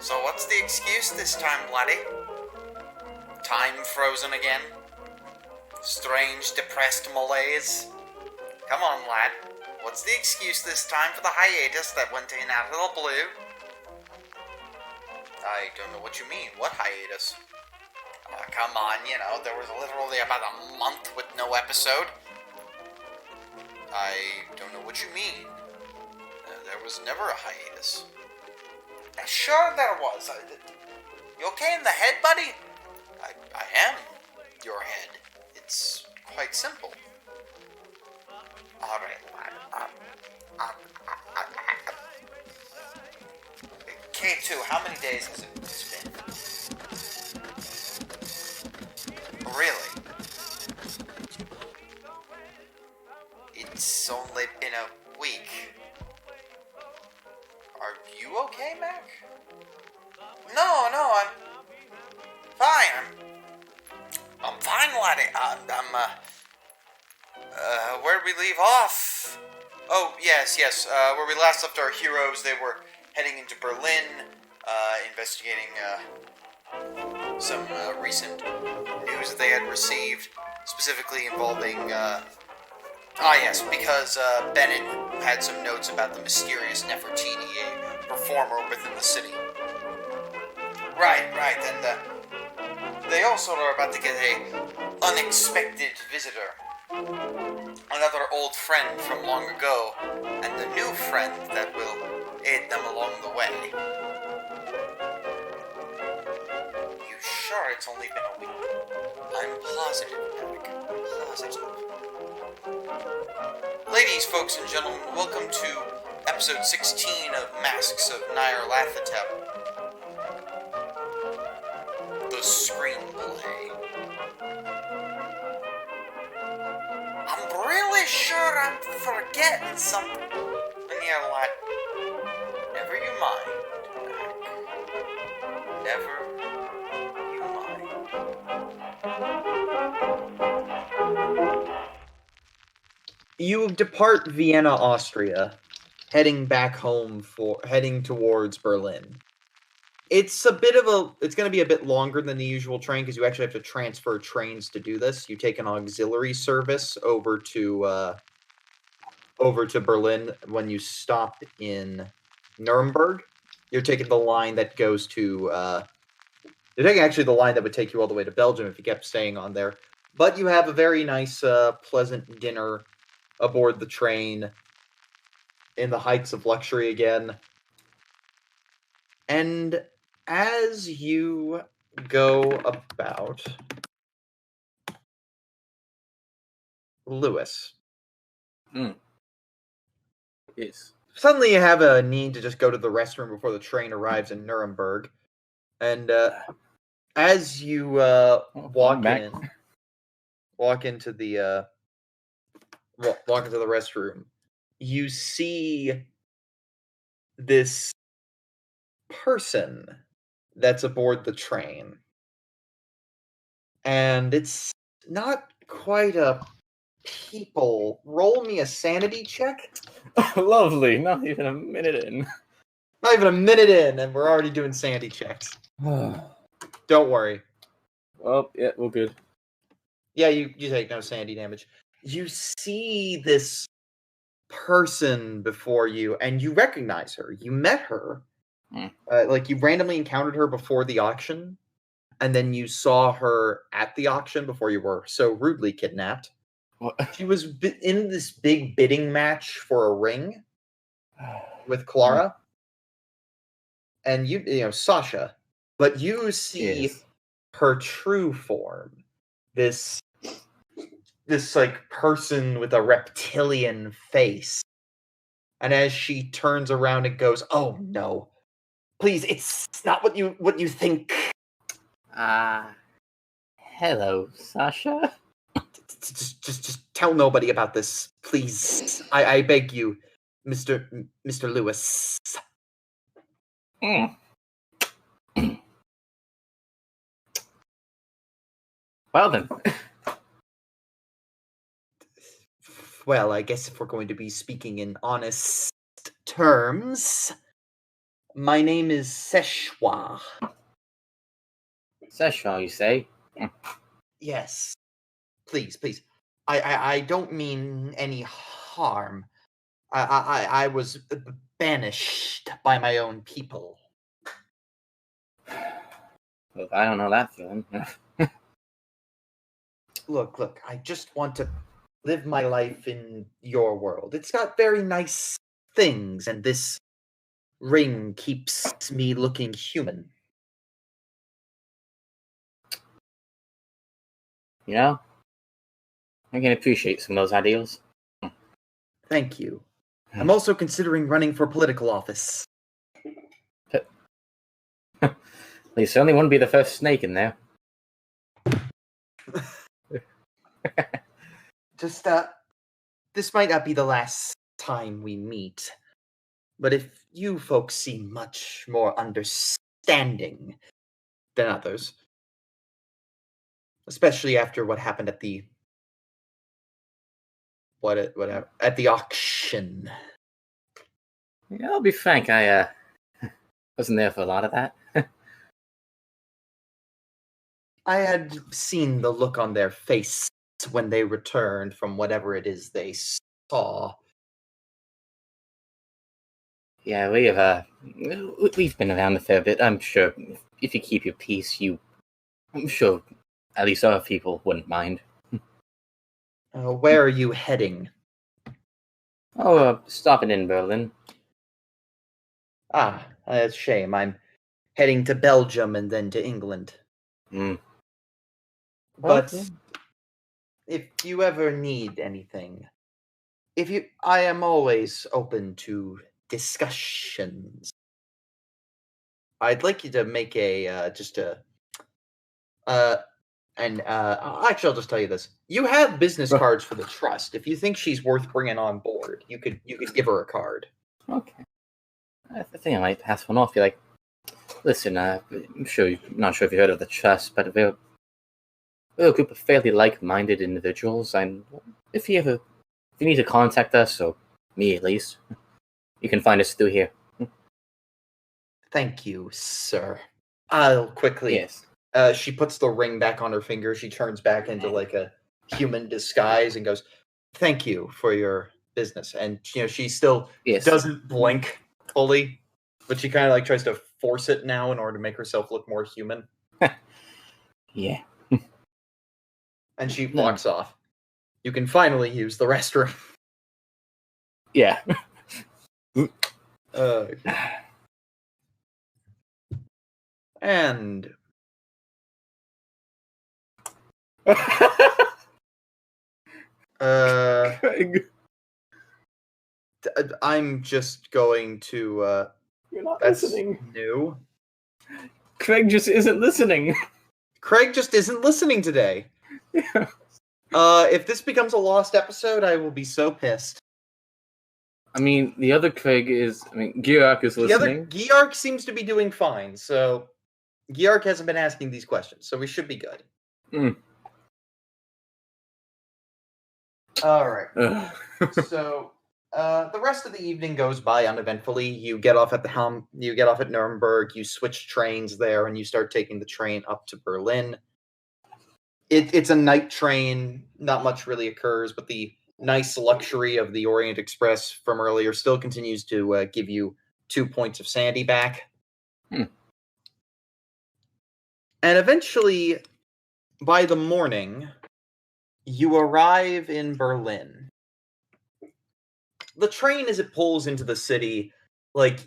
So what's the excuse this time, laddie? Time frozen again? Strange, depressed malaise? Come on, lad. What's the excuse this time for the hiatus that went in out of the blue? I don't know what you mean. What hiatus? Come on, there was literally about a month with no episode. I don't know what you mean. There was never a hiatus. Sure there was. You okay in the head, buddy? I am your head. It's quite simple. Alright, lad. K2, how many days has it been? Really? It's only been a week. Are you okay, Mac? No, I'm fine. I'm fine, laddie. Where'd we leave off? Oh, yes. Where we last left our heroes, they were heading into Berlin, investigating, some, recent news that they had received, specifically involving, because, Bennet had some notes about the mysterious Nefertiti, a performer within the city. Right, and, they also are about to get a unexpected visitor. Another old friend from long ago, and the new friend that will aid them along the way. You sure it's only been a week? I'm positive, Eric. Positive. Ladies, folks, and gentlemen, welcome to episode 16 of Masks of Nyarlathotep. The Screenplay. I'm really sure I'm forgetting something. And you're like, never you mind, Mac. Never you mind. You depart Vienna, Austria, heading towards Berlin. It's going to be a bit longer than the usual train because you actually have to transfer trains to do this. You take an auxiliary service over to Berlin. When you stop in Nuremberg, you're taking the line that goes to, you're taking actually the line that would take you all the way to Belgium if you kept staying on there. But you have a very nice, pleasant dinner aboard the train in the heights of luxury again. And as you go about, Lewis. Yes. Suddenly you have a need to just go to the restroom before the train arrives in Nuremberg. And as you walk into the restroom, you see this person that's aboard the train. And it's not quite a people. Roll me a sanity check. Lovely. Not even a minute in. Not even a minute in, and we're already doing sanity checks. Don't worry. Oh, yeah, we're good. Yeah, you take no sanity damage. You see this person before you, and you recognize her. You met her. You randomly encountered her before the auction, and then you saw her at the auction before you were so rudely kidnapped. What? She was in this big bidding match for a ring with Clara. And Sasha. But you see her true form. This person with a reptilian face. And as she turns around and goes, "Oh no. Please, it's not what you think." Hello, Sasha. Just tell nobody about this, please. I beg you, Mr. Lewis. Well then. Well, I guess if we're going to be speaking in honest terms, My name is Seshwa. Seshaw, you say? Yes. Please, please. I don't mean any harm. I was banished by my own people. Look, I don't know that feeling. Look, I just want to live my life in your world. It's got very nice things, and this ring keeps me looking human. You know? I can appreciate some of those ideals. Thank you. I'm also considering running for political office. You certainly wouldn't be the first snake in there. Just, this might not be the last time we meet, but if you folks seem much more understanding than others, especially after what happened at the at the auction. Yeah, I'll be frank, I wasn't there for a lot of that. I had seen the look on their face when they returned from whatever it is they saw. Yeah, we've been around a fair bit. I'm sure if you keep your peace, I'm sure at least other people wouldn't mind. Where are you heading? Oh, stopping in Berlin. Ah, that's a shame. I'm heading to Belgium and then to England. But Okay. if you ever need anything, I am always open to discussions. I'd like you to make actually, I'll just tell you this. You have business cards for the trust. If you think she's worth bringing on board, you could give her a card. Okay. I think I might pass one off. Be like, listen, I'm not sure if you heard of the trust, but we're a group of fairly like-minded individuals, and if you need to contact us, or me at least, you can find us through here. Thank you, sir. I'll quickly. Yes. She puts the ring back on her finger. She turns back into like a human disguise and goes, "Thank you for your business." And she still doesn't blink fully, but she kind of like tries to force it now in order to make herself look more human. Yeah. And she walks off. You can finally use the restroom. Yeah. And Craig, I'm just going to you're not that's listening. new. Craig just isn't listening. Craig just isn't listening today. Yeah. If this becomes a lost episode, I will be so pissed. I mean, the other Craig Giark is listening. The other Giark seems to be doing fine, so Giark hasn't been asking these questions, so we should be good. All right. So the rest of the evening goes by uneventfully. You get off at You get off at Nuremberg. You switch trains there, and you start taking the train up to Berlin. It's a night train. Not much really occurs, but the nice luxury of the Orient Express from earlier still continues to give you 2 points of sanity back. And eventually, by the morning, you arrive in Berlin. The train, as it pulls into the city,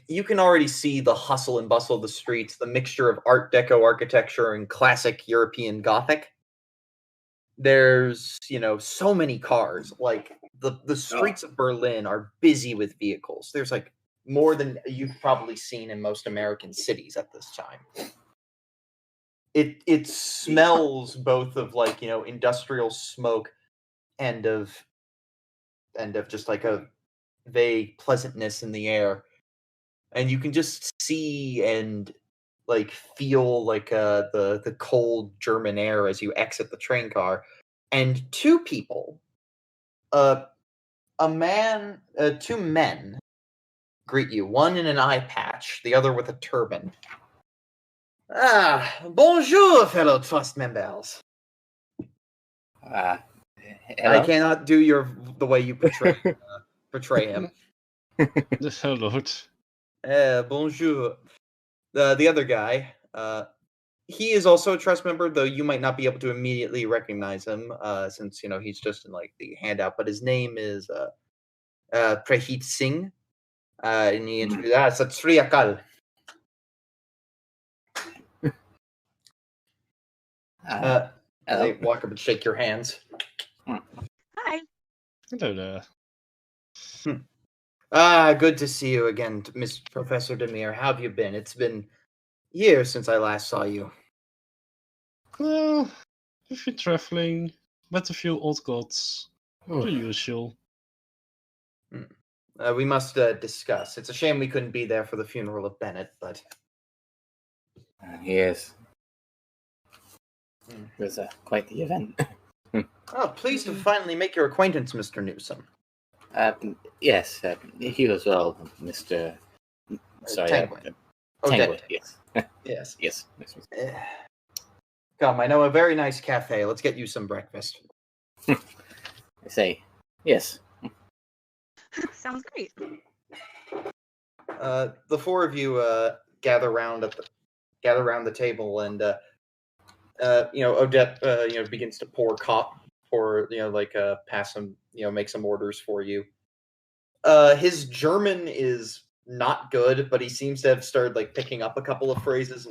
you can already see the hustle and bustle of the streets, the mixture of Art Deco architecture and classic European Gothic. There's, so many cars. The streets of Berlin are busy with vehicles. There's more than you've probably seen in most American cities at this time. It smells both of industrial smoke and of just a vague pleasantness in the air, and you can just see and feel the cold German air as you exit the train car, and two people, two men greet you. One in an eye patch, the other with a turban. Bonjour, fellow trust members. Hello? I cannot do the way you portray him. Hello. Bonjour. The other guy, he is also a trust member, though you might not be able to immediately recognize him, since he's just in like the handout. But his name is Prahit Singh, and he introduced Sat Sri Akal. They walk up and shake your hands. Hi. Hello there. Good to see you again, Miss Professor Dimir. How have you been? It's been years since I last saw you. Well, if you're traveling, met a few old gods. The usual. We must discuss. It's a shame we couldn't be there for the funeral of Bennet, but... Yes. It was quite the event. Pleased to finally make your acquaintance, Mr. Newsome. Yes, you as well, Mr. Sorry. Tanguin. Tanguin, yes. Yes. Yes. Come, I know a very nice cafe. Let's get you some breakfast. I say, yes. Sounds great. The four of you gather around the table, and Odette begins to pass some, make some orders for you. His German is not good, but he seems to have started picking up a couple of phrases,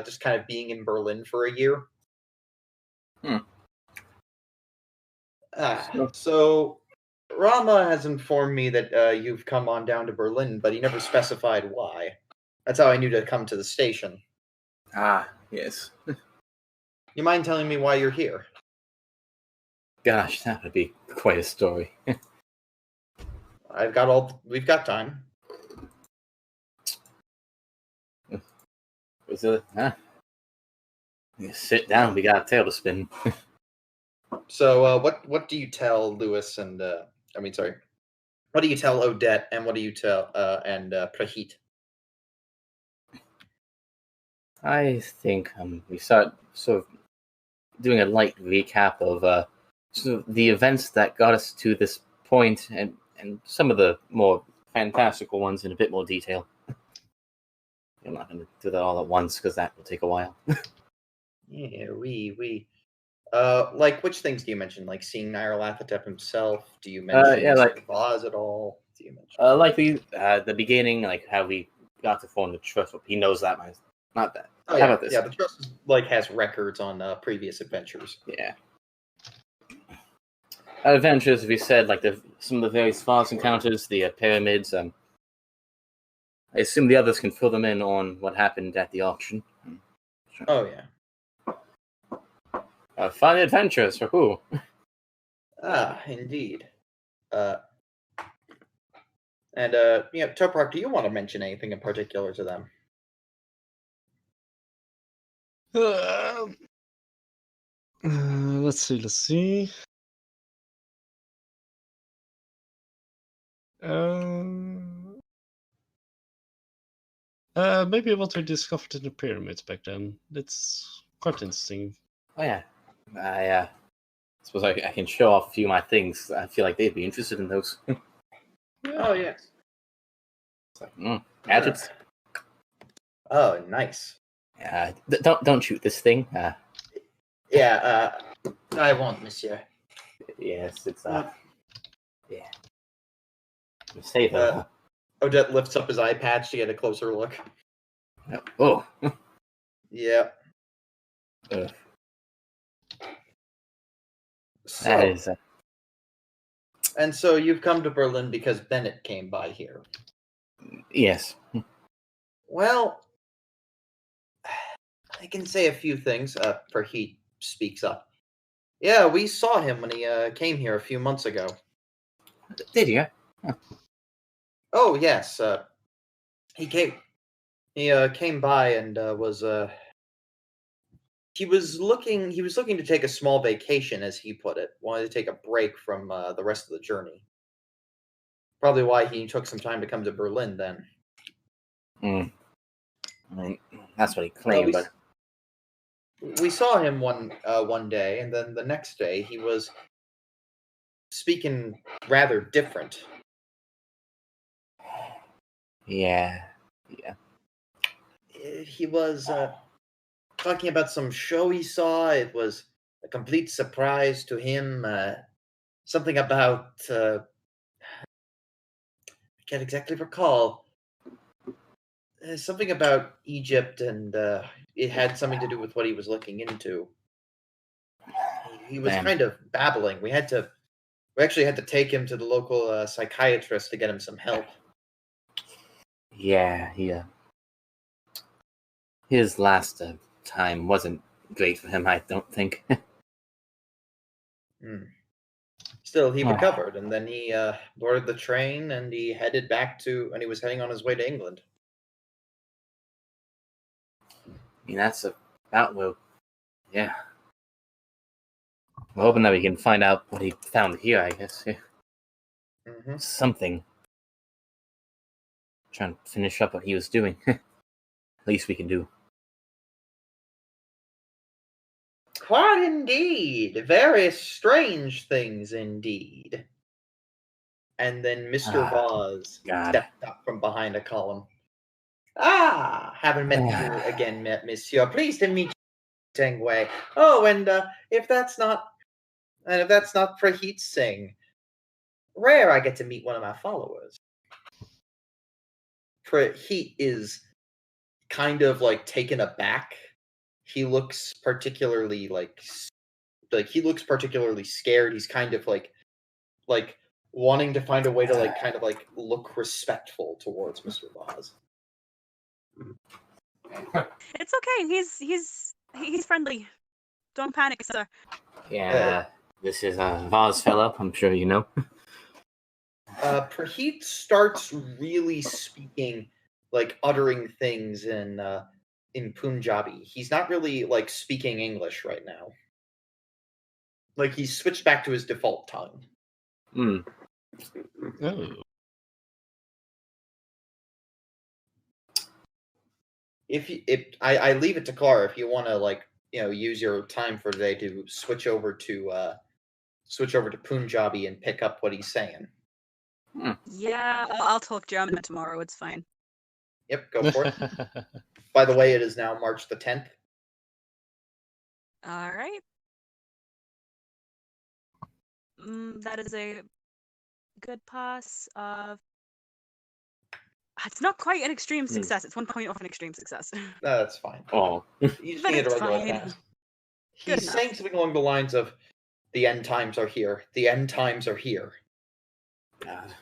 just kind of being in Berlin for a year. So Rama has informed me that you've come on down to Berlin, but he never specified why. That's how I knew to come to the station. Yes. You mind telling me why you're here? Gosh, that would be quite a story. We've got time. Sit down, we got a tale to spin. So, what do you tell Lewis and, what do you tell Odette, and what do you tell, Prahit? I think we start sort of doing a light recap of sort of the events that got us to this point, and some of the more fantastical ones in a bit more detail. I'm not going to do that all at once, because that will take a while. Yeah, which things do you mention? Like seeing Nyarlathotep himself? Do you mention Vaz at all? Do you mention the beginning, like how we got to form the trust. He knows that, not that. Oh, how about this? Yeah, the trust has records on previous adventures. Yeah. Adventures, we said, some of the various Vaz encounters, the pyramids. I assume the others can fill them in on what happened at the auction. Oh yeah. Fun adventures for who? Indeed. Toprak, do you want to mention anything in particular to them? Let's see. Maybe what we discovered in the pyramids back then. That's quite interesting. Oh yeah, I suppose I can show off a few of my things. I feel like they'd be interested in those. Oh yes. It's like, gadgets. Oh, nice. Don't shoot this thing. Yeah. I won't, monsieur. Yes, it's yeah. Save it. Odette lifts up his eye patch to get a closer look. Oh. Yeah. That is. And so you've come to Berlin because Bennet came by here. Yes. Well, I can say a few things. Prahit speaks up. Yeah, we saw him when he came here a few months ago. Did you? Huh. Oh yes, he came. He came by and was. He was looking to take a small vacation, as he put it. Wanted to take a break from the rest of the journey. Probably why he took some time to come to Berlin then. I mean, that's what he claimed, but we saw him one day, and then the next day he was speaking rather different. yeah. He was talking about some show he saw. It was a complete surprise to him. Something about I can't exactly recall. Something about Egypt, and it had something to do with what he was looking into. He was Man. kind of babbling. We actually had to take him to the local psychiatrist to get him some help. Yeah, his last time wasn't great for him, I don't think. Still, he recovered, and then he boarded the train, and he was heading on his way to England. I mean, that's about well, yeah. We're hoping that we can find out what he found here, I guess. Yeah. Something. Trying to finish up what he was doing. Least we can do. Quite indeed. Very strange things indeed. And then Mr. Voss stepped up from behind a column. Haven't met you again, monsieur. Pleased to meet you, Tengwei. Oh, and if that's not Praheet Singh, rare I get to meet one of my followers. Praheet is kind of like taken aback. He looks particularly scared. He's kind of like wanting to find a way to look respectful towards Mr. Voss. It's okay. He's friendly. Don't panic, sir. Yeah, this is a Voss fellow, I'm sure you know. Praheet starts really speaking, uttering things in Punjabi. He's not really speaking English right now. He's switched back to his default tongue. Oh. I leave it to Clara if you want to use your time for today to switch over to Punjabi and pick up what he's saying. Yeah, I'll talk German tomorrow. It's fine. Yep, go for it. By the way, it is now March the 10th. All right. That is a good pass of... It's not quite an extreme success. It's 1 point off an extreme success. No, that's fine. Oh. You just need a regular fine. pass. He's saying something along the lines of, the end times are here. The end times are here. God.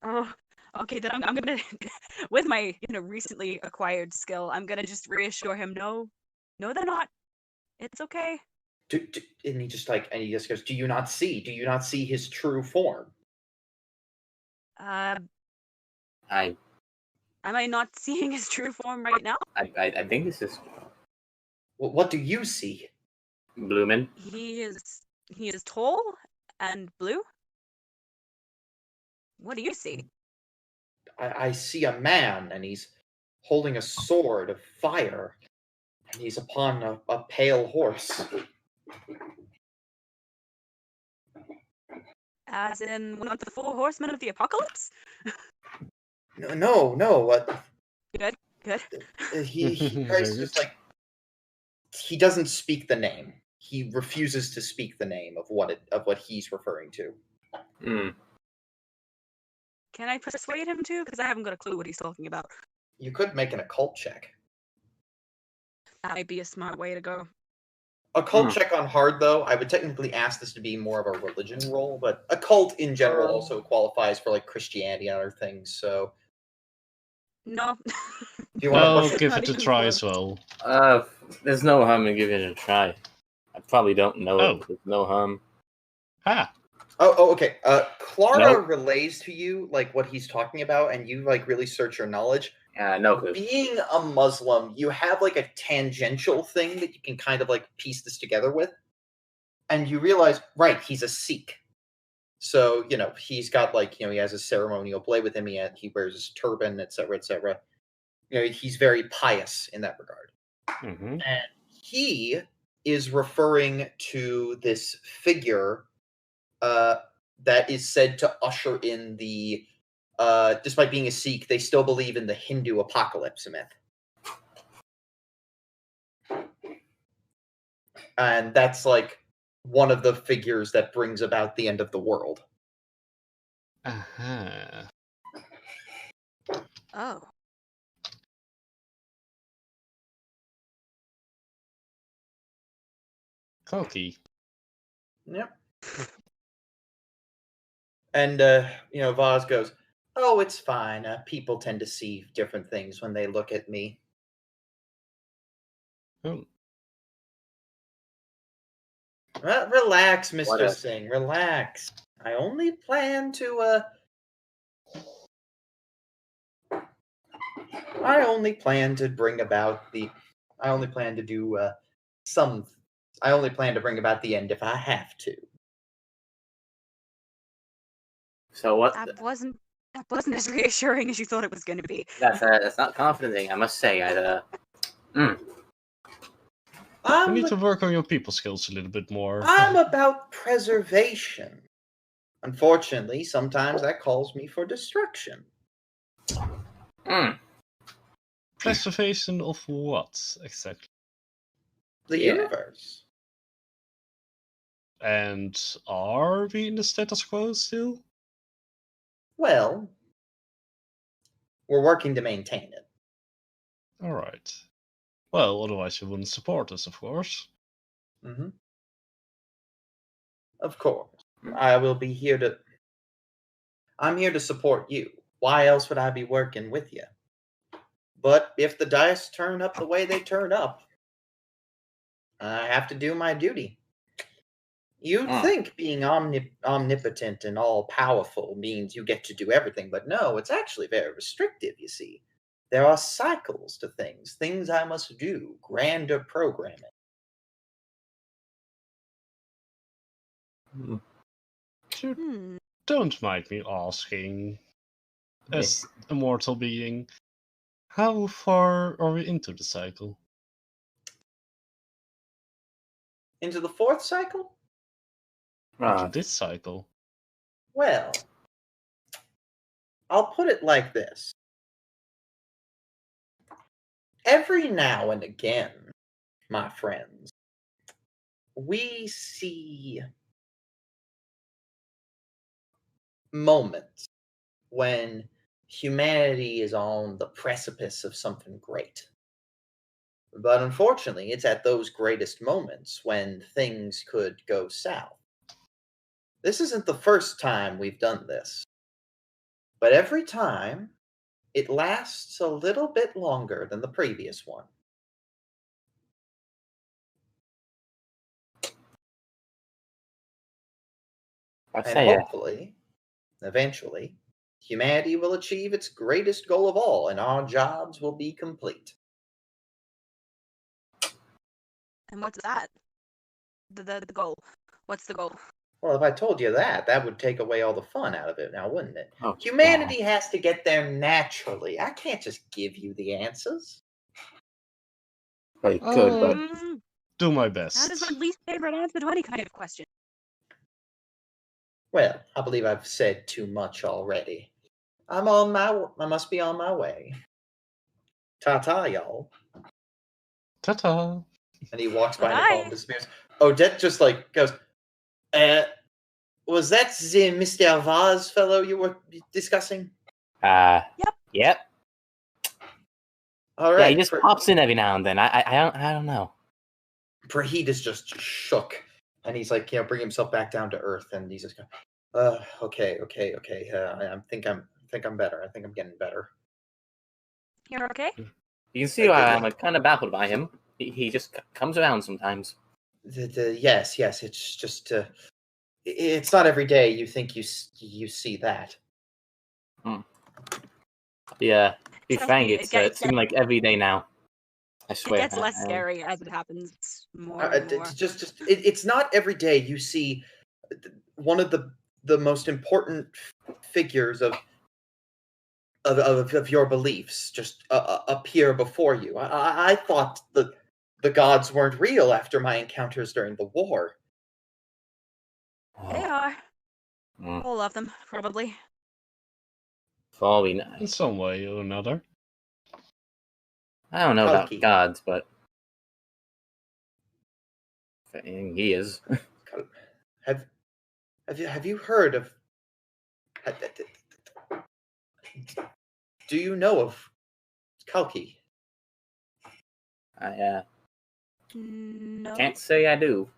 Oh, okay, then I'm gonna, with my recently acquired skill, I'm gonna just reassure him, no, they're not. It's okay. And he just goes, do you not see his true form? Am I not seeing his true form right now? I think this is What do you see? Bloomin. He is tall and blue. What do you see? I see a man, and he's holding a sword of fire, and he's upon a pale horse. As in one of the 4 horsemen of the apocalypse? No. What? Good. He tries to he doesn't speak the name. He refuses to speak the name of what he's referring to. Can I persuade him to? Because I haven't got a clue what he's talking about. You could make an occult check. That might be a smart way to go. Occult check on hard, though. I would technically ask this to be more of a religion roll, but occult in general also qualifies for Christianity and other things. So, No. do you want to give it a try as well. There's no harm in giving it a try. I probably don't know it. There's no harm. Okay. Clara relays to you what he's talking about, and you really search your knowledge. No clue. Being a Muslim, you have a tangential thing that you can kind of piece this together with, and you realize, right, he's a Sikh. So, he's got he has a ceremonial blade with him. He wears his turban, etc., etc. He's very pious in that regard. Mm-hmm. And he is referring to this figure that is said to usher in the, despite being a Sikh, they still believe in the Hindu apocalypse myth. And that's one of the figures that brings about the end of the world. Uh-huh. Oh. Cocky. Yep. And, Vaz goes, "Oh, it's fine. People tend to see different things when they look at me." Oh. Relax, Mr. What a- Singh. Relax. I only plan to, I only plan to bring about the... I only plan to do, some... I only plan to bring about the end if I have to. So what? That wasn't as reassuring as you thought it was going to be. That's not confident, I must say. You need to work on your people skills a little bit more. I'm about preservation. Unfortunately, sometimes that calls me for destruction. Preservation of what, exactly? The Yeah. universe. And are we in the status quo still? Well, we're working to maintain it. Alright. Well, otherwise you wouldn't support us, of course. Mm-hmm. Of course. I'm here to support you. Why else would I be working with you? But if the dice turn up the way they turn up, I have to do my duty. You'd think being omnipotent and all-powerful means you get to do everything, but no, it's actually very restrictive, you see. There are cycles to things I must do, grander programming. You don't mind me asking, as a mortal being, how far are we into the cycle? Into the fourth cycle? Into this cycle? Well, I'll put it like this. Every now and again, my friends, we see moments when humanity is on the precipice of something great. But unfortunately, it's at those greatest moments when things could go south. This isn't the first time we've done this. But every time, it lasts a little bit longer than the previous one. And hopefully, eventually, humanity will achieve its greatest goal of all, and our jobs will be complete. And what's that? The goal. What's the goal? Well, if I told you that, that would take away all the fun out of it now, wouldn't it? Oh, Humanity has to get there naturally. I can't just give you the answers. Well, you could, but Do my That is best. my least favorite answer to any kind of question. Well, I believe I've said too much already. I must be on my way. Ta-ta, y'all. Ta-ta. And he walks behind the Bye. phone and disappears. Odette just goes, was that the Mr. Vaz fellow you were discussing? Yep. All right. Yeah, he just pops in every now and then. I don't know. Praheed is just shook, and he's bring himself back down to earth, and he's just going, okay. I think I'm better. I think I'm getting better. You're okay? You can see why I'm kind of baffled by him. He just comes around sometimes. Yes. It's just, it's not every day you think you see that. Yeah, to be Trust frank, me, it seems like every day now. I swear. It gets less scary as it happens. It's more and more. It's not every day you see one of the the most important figures of your beliefs just appear before you. I thought the gods weren't real after my encounters during the war. They are. Mm. All of them, probably. For all we know. In some way or another. I don't know Kalki. about gods, but he is. Have you heard of? Do you know of Kalki? I No. can't say I do.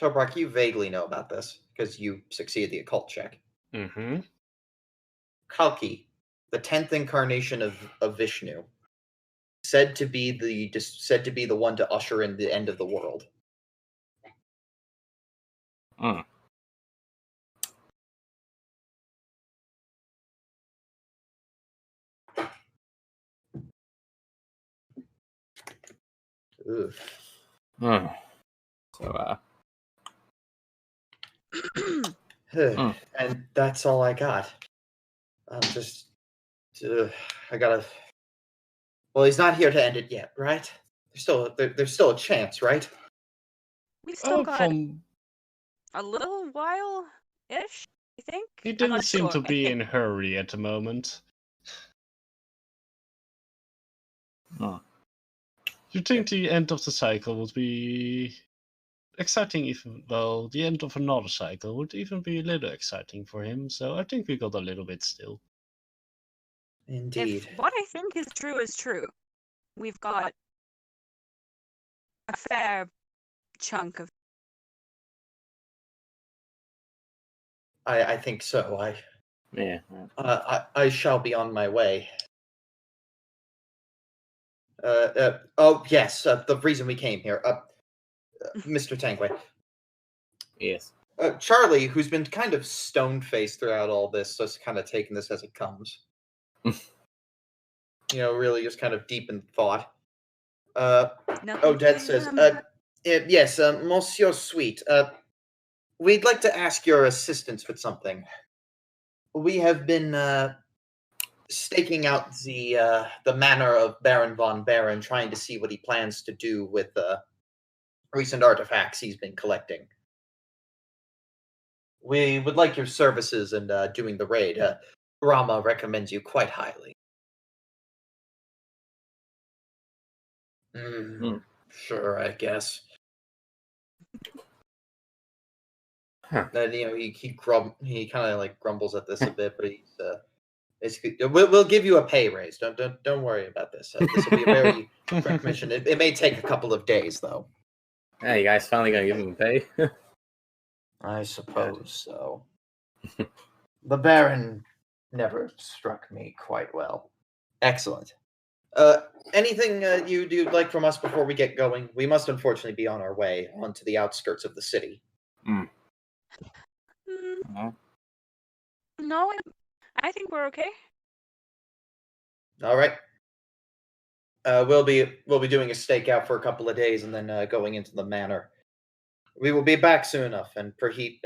Toprak, you vaguely know about this because you succeeded the occult check. Mm-hmm. Kalki, the 10th incarnation of Vishnu, said to be the one to usher in the end of the world. Mm. Ugh. Mm. So, And that's all I got. I'm just, I gotta. Well, he's not here to end it yet, right? There's still a chance, right? We've still got From a little while-ish, I think. he I'm didn't not seem sure. to I be think. in a hurry at the moment. Oh. You think the end of the cycle would be exciting, even though the end of another cycle would even be a little exciting for him, so I think we got a little bit still. Indeed. If what I think is true, we've got a fair chunk of. I think so. Yeah. I shall be on my way. Oh yes, the reason we came here. Mr. Tankway. Yes. Charlie, who's been kind of stone-faced throughout all this, just kind of taking this as it comes. Really just kind of deep in thought. Odette says, yes, Monsieur Sweet, we'd like to ask your assistance with something. We have been staking out the manor of Baron von Baron, trying to see what he plans to do with recent artifacts he's been collecting. We would like your services in doing the raid. Rama recommends you quite highly. Sure, I guess. Huh. Then he kind of like grumbles at this a bit, but he's basically we'll give you a pay raise. Don't worry about this. This will be a very quick mission. It may take a couple of days though. Yeah, you guys finally gonna give him pay? I suppose so. The Baron never struck me quite well. Excellent. Anything you'd like from us before we get going? We must unfortunately be on our way onto the outskirts of the city. No, I think we're okay. All right. We'll be doing a stakeout for a couple of days and then going into the manor. We will be back soon enough. And Praheet,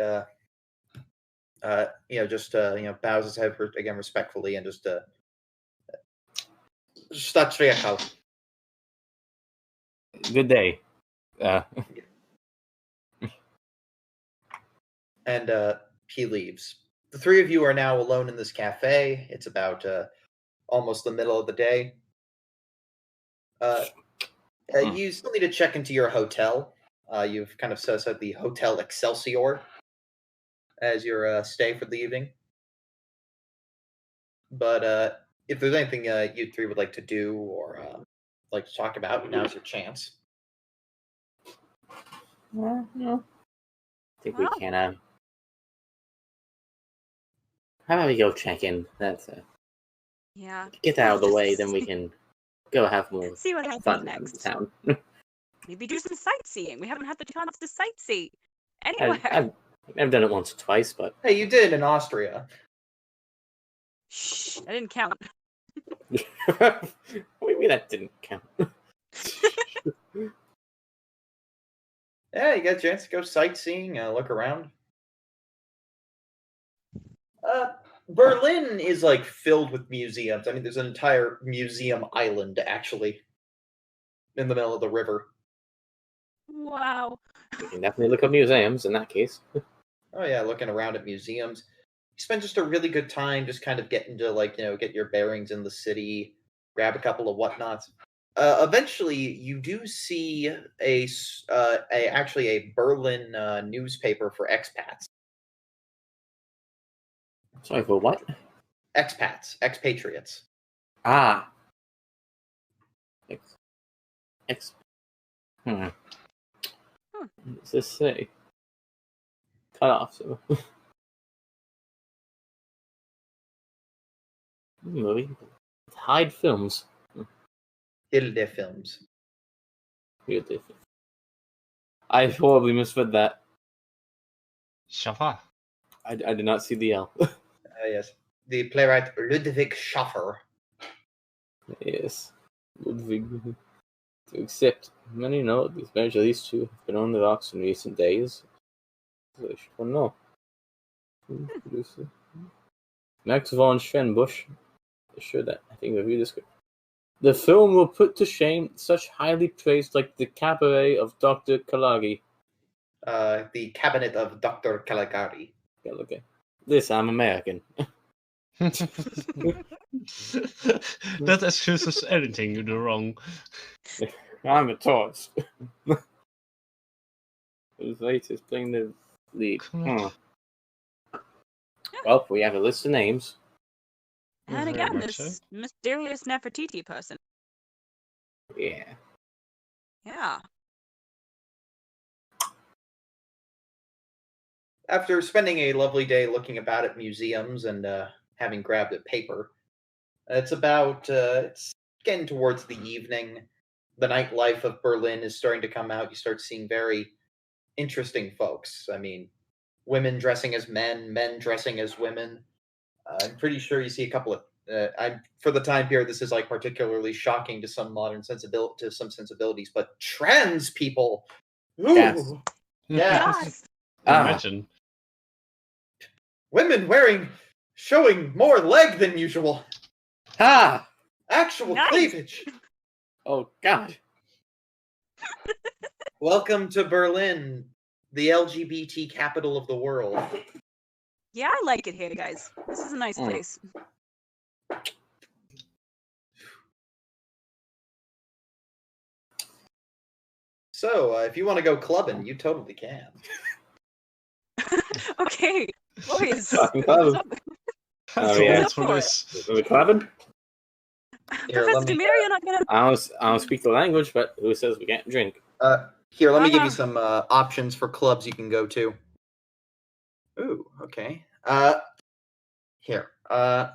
bows his head again respectfully and just Good day. And he leaves. The three of you are now alone in this cafe. It's about almost the middle of the day. You still need to check into your hotel. You've kind of set aside the Hotel Excelsior as your stay for the evening. But if there's anything you three would like to do or like to talk about, now's your chance. Well, I think we can. How about we go check in? That's Yeah. get out of the way, then we can go have more See what happens fun next. in town. Maybe do some sightseeing. We haven't had the chance to sightsee anywhere. I've done it once or twice, but Hey, you did in Austria. Shh, I didn't count. what do you mean that didn't count? Yeah, you got a chance to go sightseeing, look around. Berlin is like filled with museums. I mean, there's an entire museum island actually in the middle of the river. Wow. We can definitely look up museums in that case. Oh yeah, looking around at museums. You spend just a really good time just kind of getting to get your bearings in the city, grab a couple of whatnots. Eventually, you do see actually a Berlin newspaper for expats. Sorry, for what? Expats, expatriates. Ah. What does this say? Cut off. So. Movie. Hide films. Hilde films. I horribly misread that. Shafa. I did not see the L. Yes. The playwright Ludwig Schaffer. Yes. Ludwig. To accept. Many know these marriage of these two have been on the rocks in recent days. So they should know. Max von Schwenbusch assured that I think review this. The film will put to shame such highly praised like the cabaret of Dr. Kalagi. The cabinet of Dr. Caligari. Yeah, okay. This, I'm American. That excuses anything you do wrong. I'm a tourist. Who's latest playing the lead? Well, we have a list of names. And Very again, much this so. mysterious Nefertiti person. Yeah. Yeah. After spending a lovely day looking about at museums and having grabbed a paper, it's getting towards the evening. The nightlife of Berlin is starting to come out. You start seeing very interesting folks. I mean, women dressing as men, men dressing as women. I'm pretty sure you see a couple of. For the time period, this is like particularly shocking to some modern sensibilities, but trans people. Ooh, Yes. Yes. Imagine. Women showing more leg than usual. Ha! Actual Nice. cleavage. Oh, God. Welcome to Berlin, the LGBT capital of the world. Yeah, I like it here, guys. This is a nice place. So, if you want to go clubbing, you totally can. Okay, boys. Fucking who's club. up? Oh, So yeah. what's for Up for this? Are we clubbing? Here, Professor let me, Dimir, you're not gonna. I don't speak the language, but who says we can't drink? Here, let me give you some options for clubs you can go to. Ooh, okay. Here. The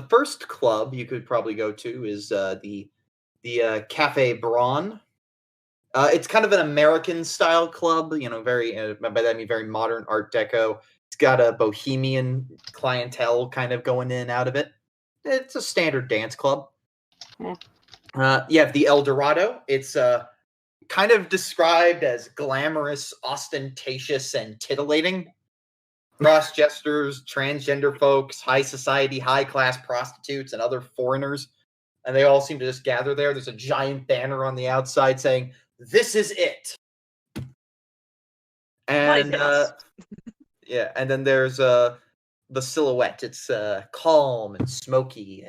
first club you could probably go to is the Cafe Braun. It's kind of an American style club, very by that I mean very modern Art Deco. It's got a bohemian clientele kind of going in and out of it. It's a standard dance club. You have the El Dorado. It's kind of described as glamorous, ostentatious, and titillating. Cross-dressers, transgender folks, high society, high-class prostitutes, and other foreigners. And they all seem to just gather there. There's a giant banner on the outside saying, "This is it." And yeah, and then there's the Silhouette. It's calm and smoky.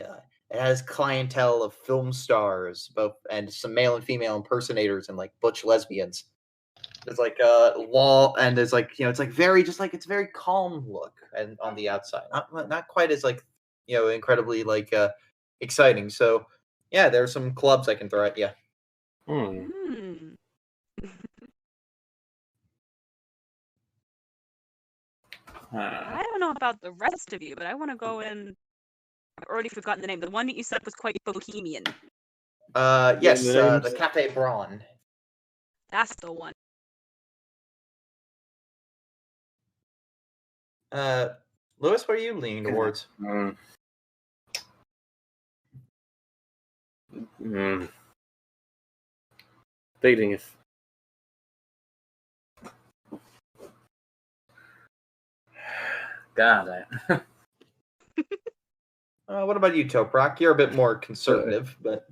It has clientele of film stars, and some male and female impersonators and like butch lesbians. There's like law, and there's like it's like very it's very calm look, and on the outside, not quite as like incredibly like exciting. So yeah, there's some clubs I can throw at you. I don't know about the rest of you, but I want to go in. I've already forgotten the name. The one that you said was quite bohemian. Yes, the Cafe Braun. That's the one. Lewis, what are you leaning towards? Debating if God. What about you, Toprak? You're a bit more conservative, but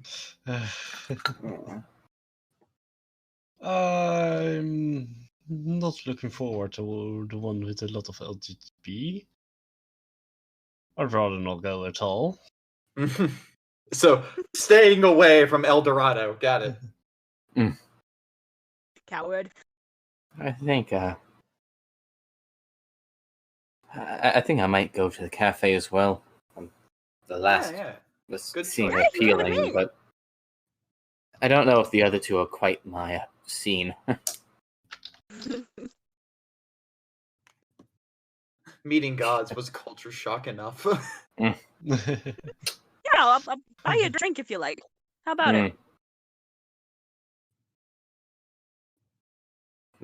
I'm not looking forward to the one with a lot of LGBT. I'd rather not go at all. so staying away from El Dorado. Got it. Coward. I think I think I might go to the cafe as well. The last Yeah. was Good seemed choice. appealing, Great. but I don't know if the other two are quite my scene. Meeting gods was culture shock enough. Yeah, I'll buy you a drink if you like. How about it?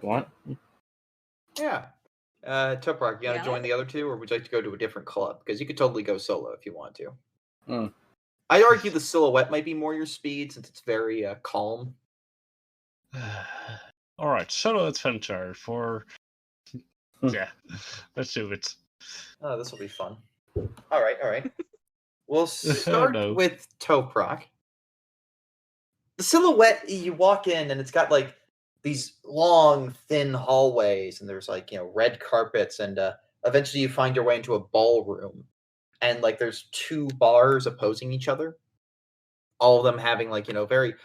You want? Yeah. Toprak, you want to join the other two, or would you like to go to a different club? Because you could totally go solo if you want to. I'd argue the Silhouette might be more your speed, since it's very calm. Alright, solo adventure for... Yeah, let's do it. Oh, this will be fun. Alright. We'll start with Toprak. The Silhouette, you walk in, and it's got, like, these long, thin hallways, and there's, like, red carpets, and eventually you find your way into a ballroom. And, like, there's two bars opposing each other. All of them having, like, very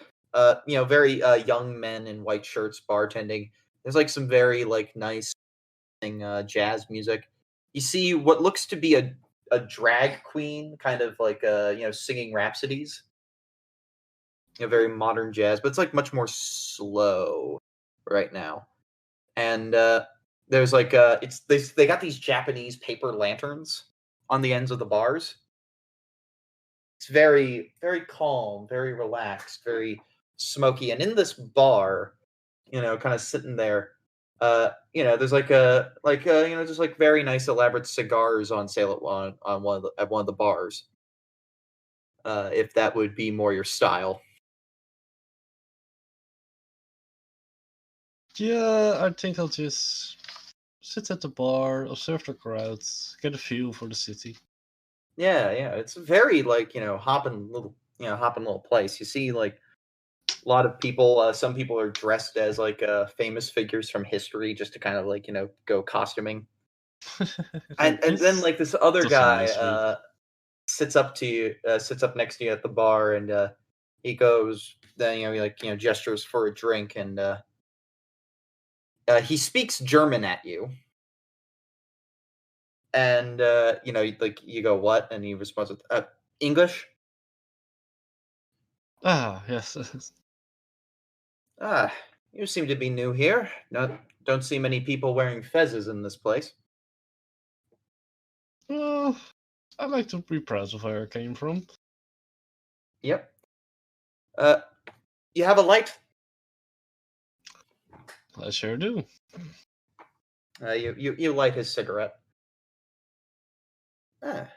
young men in white shirts bartending. There's, like, some very, like, nice jazz music. You see what looks to be a drag queen, kind of like, singing rhapsodies. Very modern jazz, but it's, like, much more slow right now. And there's, like, they got these Japanese paper lanterns on the ends of the bars. It's very, very calm, very relaxed, very smoky. And in this bar, kind of sitting there, there's just like very nice elaborate cigars on sale at one of the bars. If that would be more your style. Yeah, I think I'll just sit at the bar, observe the crowds, get a feel for the city. Yeah, it's very like hopping little place. You see like a lot of people. Some people are dressed as like famous figures from history, just to kind of like go costuming. and then like this other guy sits up next to you at the bar, and he goes then gestures for a drink, and he speaks German at you. And you go what, and he responds with English. Yes. You seem to be new here. Don't see many people wearing fezzes in this place. Well, I like to be proud of where I came from. Yep. You have a light? I sure do. You light his cigarette. Can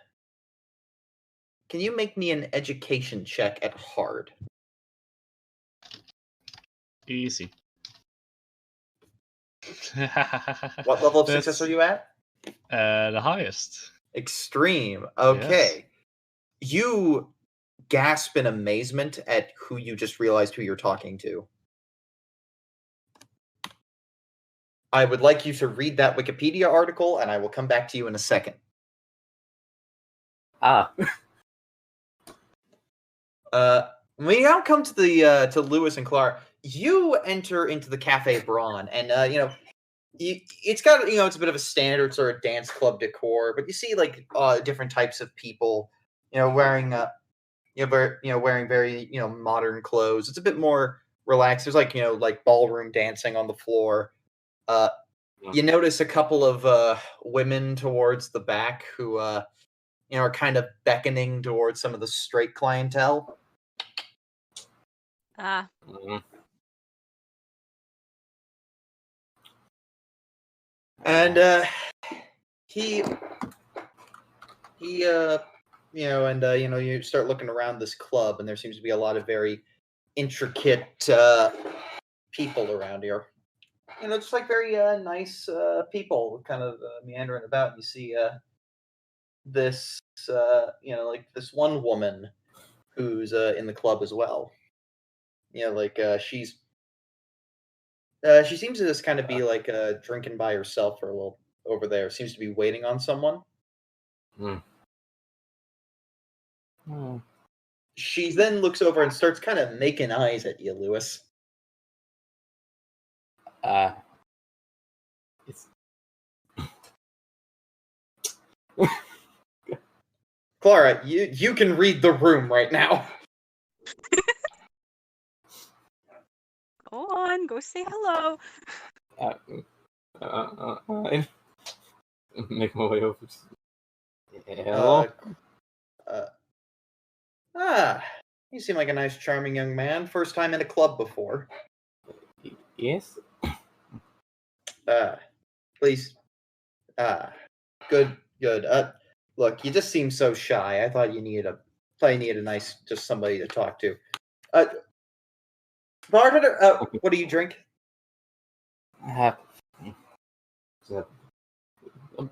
you make me an education check at hard? Easy. What level of success are you at? The highest. Extreme. Okay. Yes. You gasp in amazement at who you just realized who you're talking to. I would like you to read that Wikipedia article, and I will come back to you in a second. We now come to the to Lewis and Clara. You enter into the Cafe Braun, and it's got it's a bit of a standard sort of dance club decor, but you see like different types of people, wearing wearing very modern clothes. It's a bit more relaxed. There's like like ballroom dancing on the floor. You notice a couple of women towards the back who are kind of beckoning towards some of the straight clientele. And you start looking around this club, and there seems to be a lot of very intricate people around here. just like very nice people kind of meandering about. You see this, like this one woman who's in the club as well. She seems to just kind of be like drinking by herself for a little over there. Seems to be waiting on someone. She then looks over and starts kind of making eyes at you, Lewis. It's Clara, you can read the room right now. Go on, go say hello. I make my way over. Hello. You seem like a nice, charming young man. First time in a club before. Yes. Please. Good. Look, you just seem so shy. I thought you needed a nice, just somebody to talk to. Bartender, what do you drink?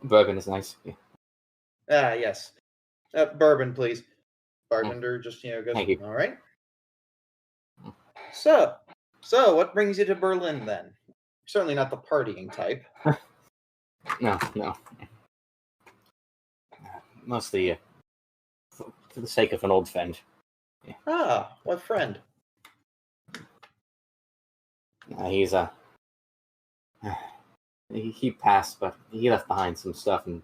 Bourbon is nice. Yes. Bourbon, please. Bartender just, goes, Thank you. all right. So, what brings you to Berlin, then? Certainly not the partying type. No. Mostly for the sake of an old friend. Yeah. What friend? He's he passed, but he left behind some stuff and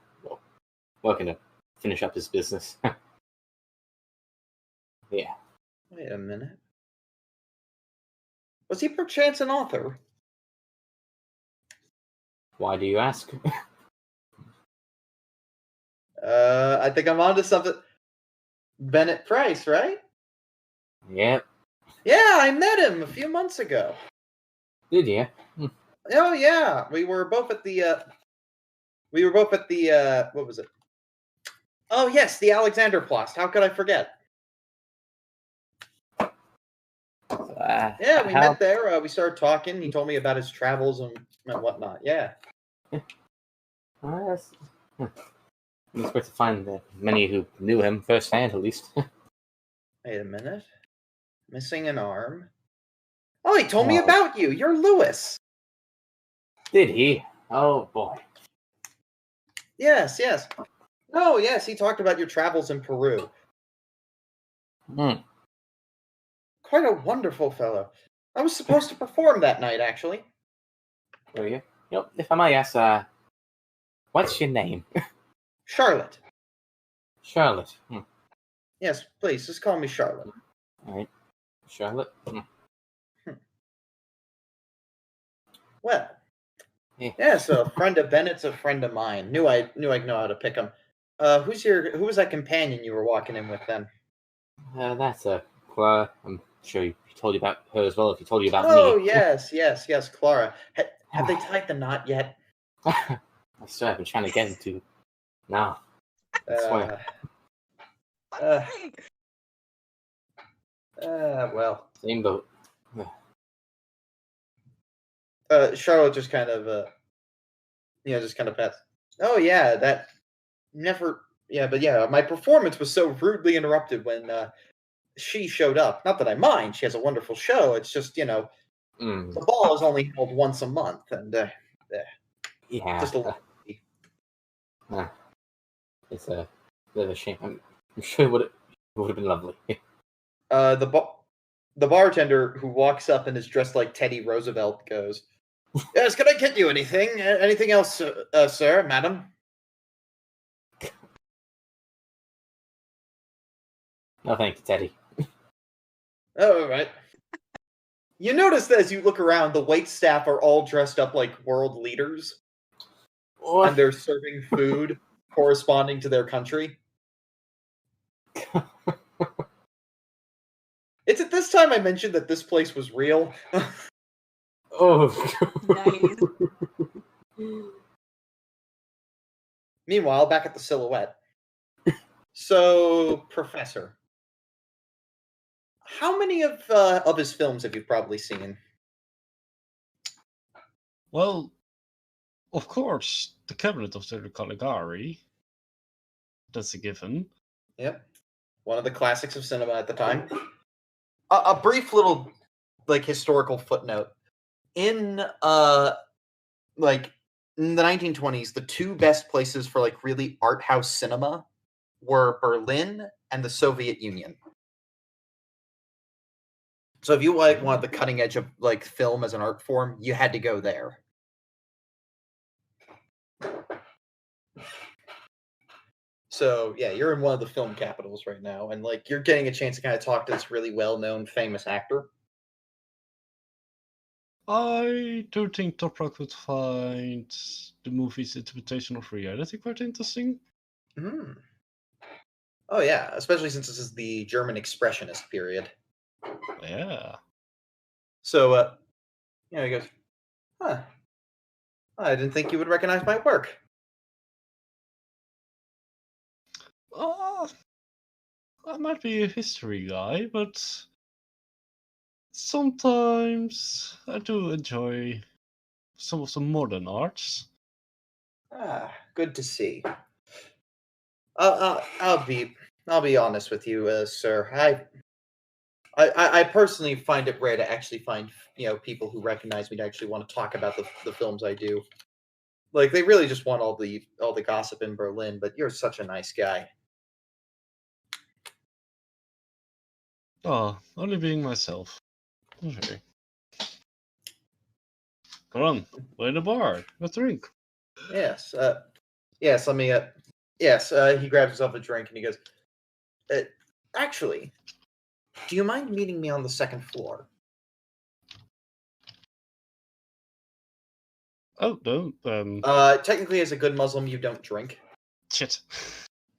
working to finish up his business. Yeah. Wait a minute. Was he perchance an author? Why do you ask? I think I'm onto something. Bennet Price, right? Yep. Yeah, I met him a few months ago. Did you? Oh yeah, we were both at the. What was it? Oh yes, the Alexanderplatz. How could I forget? Yeah, we met there. We started talking. He told me about his travels and whatnot. Yeah. It's great to find that many who knew him firsthand, at least. Wait a minute. Missing an arm. Oh, he told me about you. You're Lewis. Did he? Oh boy. Yes. Oh, yes. He talked about your travels in Peru. Quite a wonderful fellow. I was supposed to perform that night, actually. Were you? Yep. If I might ask, what's your name? Charlotte. Charlotte. Yes, please, just call me Charlotte. All right. Charlotte. Well. Yeah, so a friend of Bennett's a friend of mine. Knew I'd know how to pick him. Who was that companion you were walking in with then? That's Clara. I'm sure he told you about her as well. If he told you about me. Oh yes, Clara. Have they tied the knot yet? I still have been trying to get him to. No. I swear. Well. Same boat. Charlotte just kind of, passed. Oh yeah, that never. Yeah, but yeah, my performance was so rudely interrupted when she showed up. Not that I mind; she has a wonderful show. It's just the ball is only held once a month, and yeah, just a little. It's a bit of a shame. I'm sure it would have been lovely. The bartender who walks up and is dressed like Teddy Roosevelt goes, "Yes, can I get you anything? Anything else, sir, madam?" No, thank you, Teddy. Oh, all right. You notice that as you look around, the waitstaff are all dressed up like world leaders. What? And they're serving food corresponding to their country. It's at this time I mentioned that this place was real. Nice. Meanwhile, back at the Silhouette. So, Professor, how many of his films have you probably seen? Well, of course, the cabinet of the Caligari. That's a given. Yep. One of the classics of cinema at the time. A brief little, like, historical footnote. In the 1920s, the two best places for, like, really art house cinema were Berlin and the Soviet Union. So if you wanted the cutting edge of, like, film as an art form, you had to go there. So, yeah, you're in one of the film capitals right now, and, like, you're getting a chance to kind of talk to this really well-known, famous actor. I do think Toprak would find the movie's interpretation of reality quite interesting. Hmm. Oh, yeah, especially since this is the German Expressionist period. Yeah. So, he goes, huh, I didn't think you would recognize my work. I might be a history guy, but sometimes I do enjoy some of the modern arts. Ah, good to see. I'll be honest with you, sir. I personally find it rare to actually find people who recognize me to actually want to talk about the films I do. Like, they really just want all the gossip in Berlin. But you're such a nice guy. Only being myself. Okay. Come on, we're in the bar. Let's drink. Yes. Yes. Let me. Yes. He grabs himself a drink and he goes. Actually, do you mind meeting me on the second floor? Oh, no. Technically, as a good Muslim, you don't drink. Shit.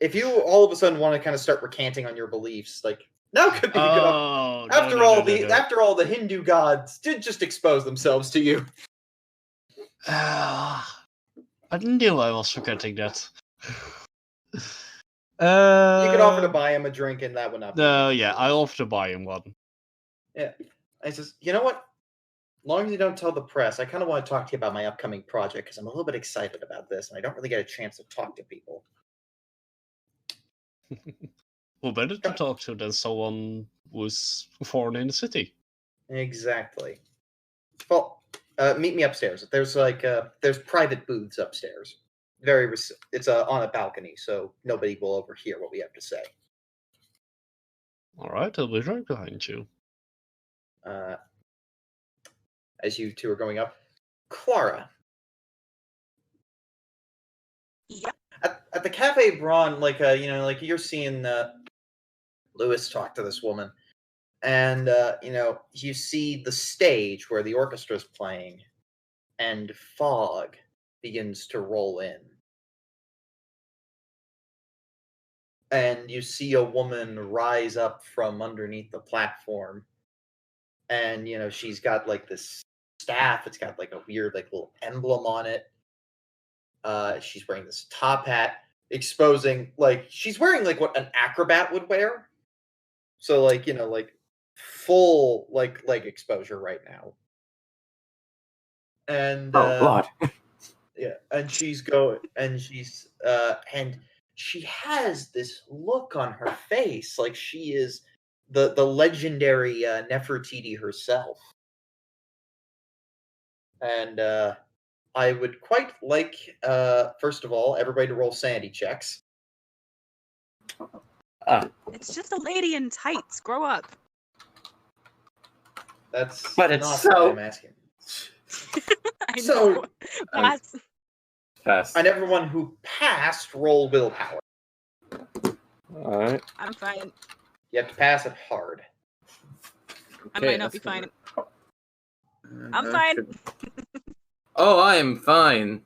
If you all of a sudden want to kind of start recanting on your beliefs, like, now could be a good. Oh, After all, the Hindu gods did just expose themselves to you. I knew I was forgetting that. You could offer to buy him a drink, and that would not be. Yeah, I offer to buy him one. Yeah. I says, you know what? As long as you don't tell the press, I kind of want to talk to you about my upcoming project, because I'm a little bit excited about this, and I don't really get a chance to talk to people. Well, better to talk to than someone who's foreign in the city. Exactly. Well, meet me upstairs. There's there's private booths upstairs. It's on a balcony, so nobody will overhear what we have to say. All right, I'll be right behind you. As you two are going up, Clara. Yep. At the Cafe Braun, you're seeing Lewis talk to this woman, and you see the stage where the orchestra is playing, and fog begins to roll in, and you see a woman rise up from underneath the platform, and she's got like this staff. It's got like a weird like little emblem on it. She's wearing this top hat, exposing she's wearing like what an acrobat would wear. So like full leg exposure right now. And God. yeah, and she has this look on her face like she is the legendary Nefertiti herself. And I would quite like, first of all, everybody to roll sanity checks. It's just a lady in tights. Grow up. That's But it's not so- what I'm asking. I So- know. Pass. Fast. And everyone who passed, roll willpower. Alright. I'm fine. You have to pass it hard. I might not be fine. I'm fine. Oh, I am fine.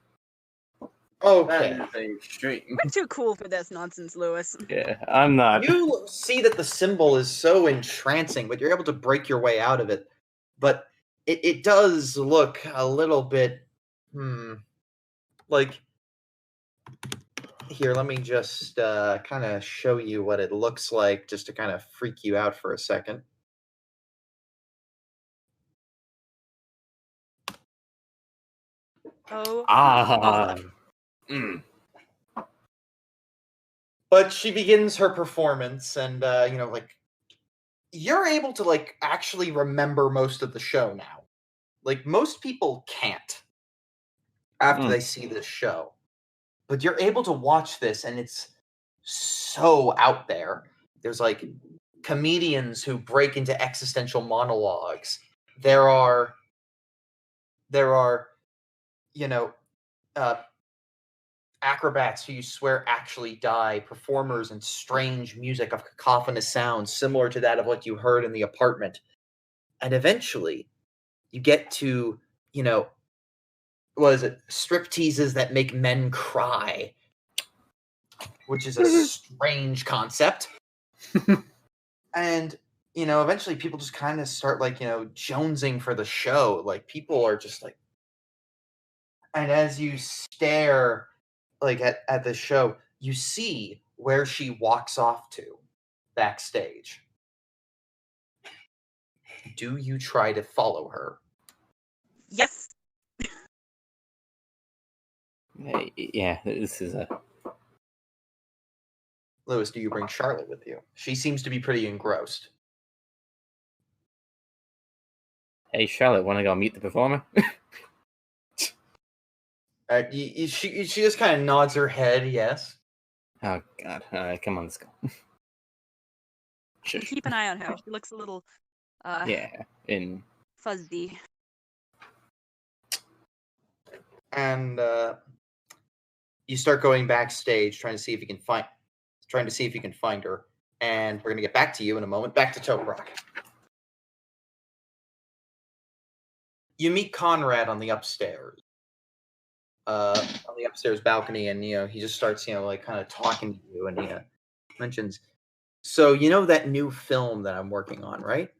Okay. That is a stream. We're too cool for this nonsense, Lewis. Yeah, I'm not. You see that the symbol is so entrancing, but you're able to break your way out of it. But it does look a little bit, like, here, let me just kind of show you what it looks like, just to kind of freak you out for a second. Oh. Ah. Mm. But she begins her performance, and like you're able to like actually remember most of the show now. Like most people can't after they see this show. But you're able to watch this, and it's so out there. There's like comedians who break into existential monologues. There are acrobats who you swear actually die, performers and strange music of cacophonous sounds similar to that of what you heard in the apartment. And eventually you get to, what is it? Stripteases that make men cry, which is a strange concept. And, eventually people just kind of start like, jonesing for the show. Like people are just like, and as you stare like at the show, you see where she walks off to backstage. Do you try to follow her? Yes. Yeah, this is a... Lewis, do you bring Charlotte with you? She seems to be pretty engrossed. Hey, Charlotte, want to go meet the performer? She just kind of nods her head, yes. Oh, God. All right, come on, let's go. Sure. Keep an eye on her. She looks a little Yeah, fuzzy. And you start going backstage, trying to see if you can find her. And we're gonna get back to you in a moment. Back to Toprak. You meet Conrad on the upstairs. On the upstairs balcony, and he just starts like kind of talking to you, and he mentions, so that new film that I'm working on, right?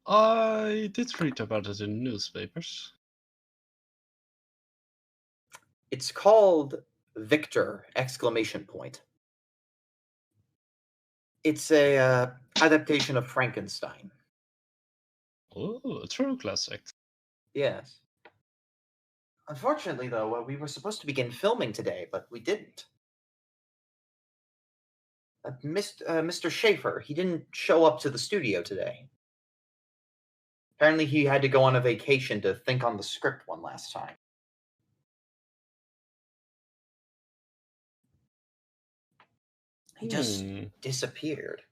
I did read about it in newspapers. It's called Victor! ! It's a adaptation of Frankenstein. Oh, a true classic. Yes. Unfortunately, though, we were supposed to begin filming today, but we didn't. Mr. Schaefer, he didn't show up to the studio today. Apparently, he had to go on a vacation to think on the script one last time. He just disappeared.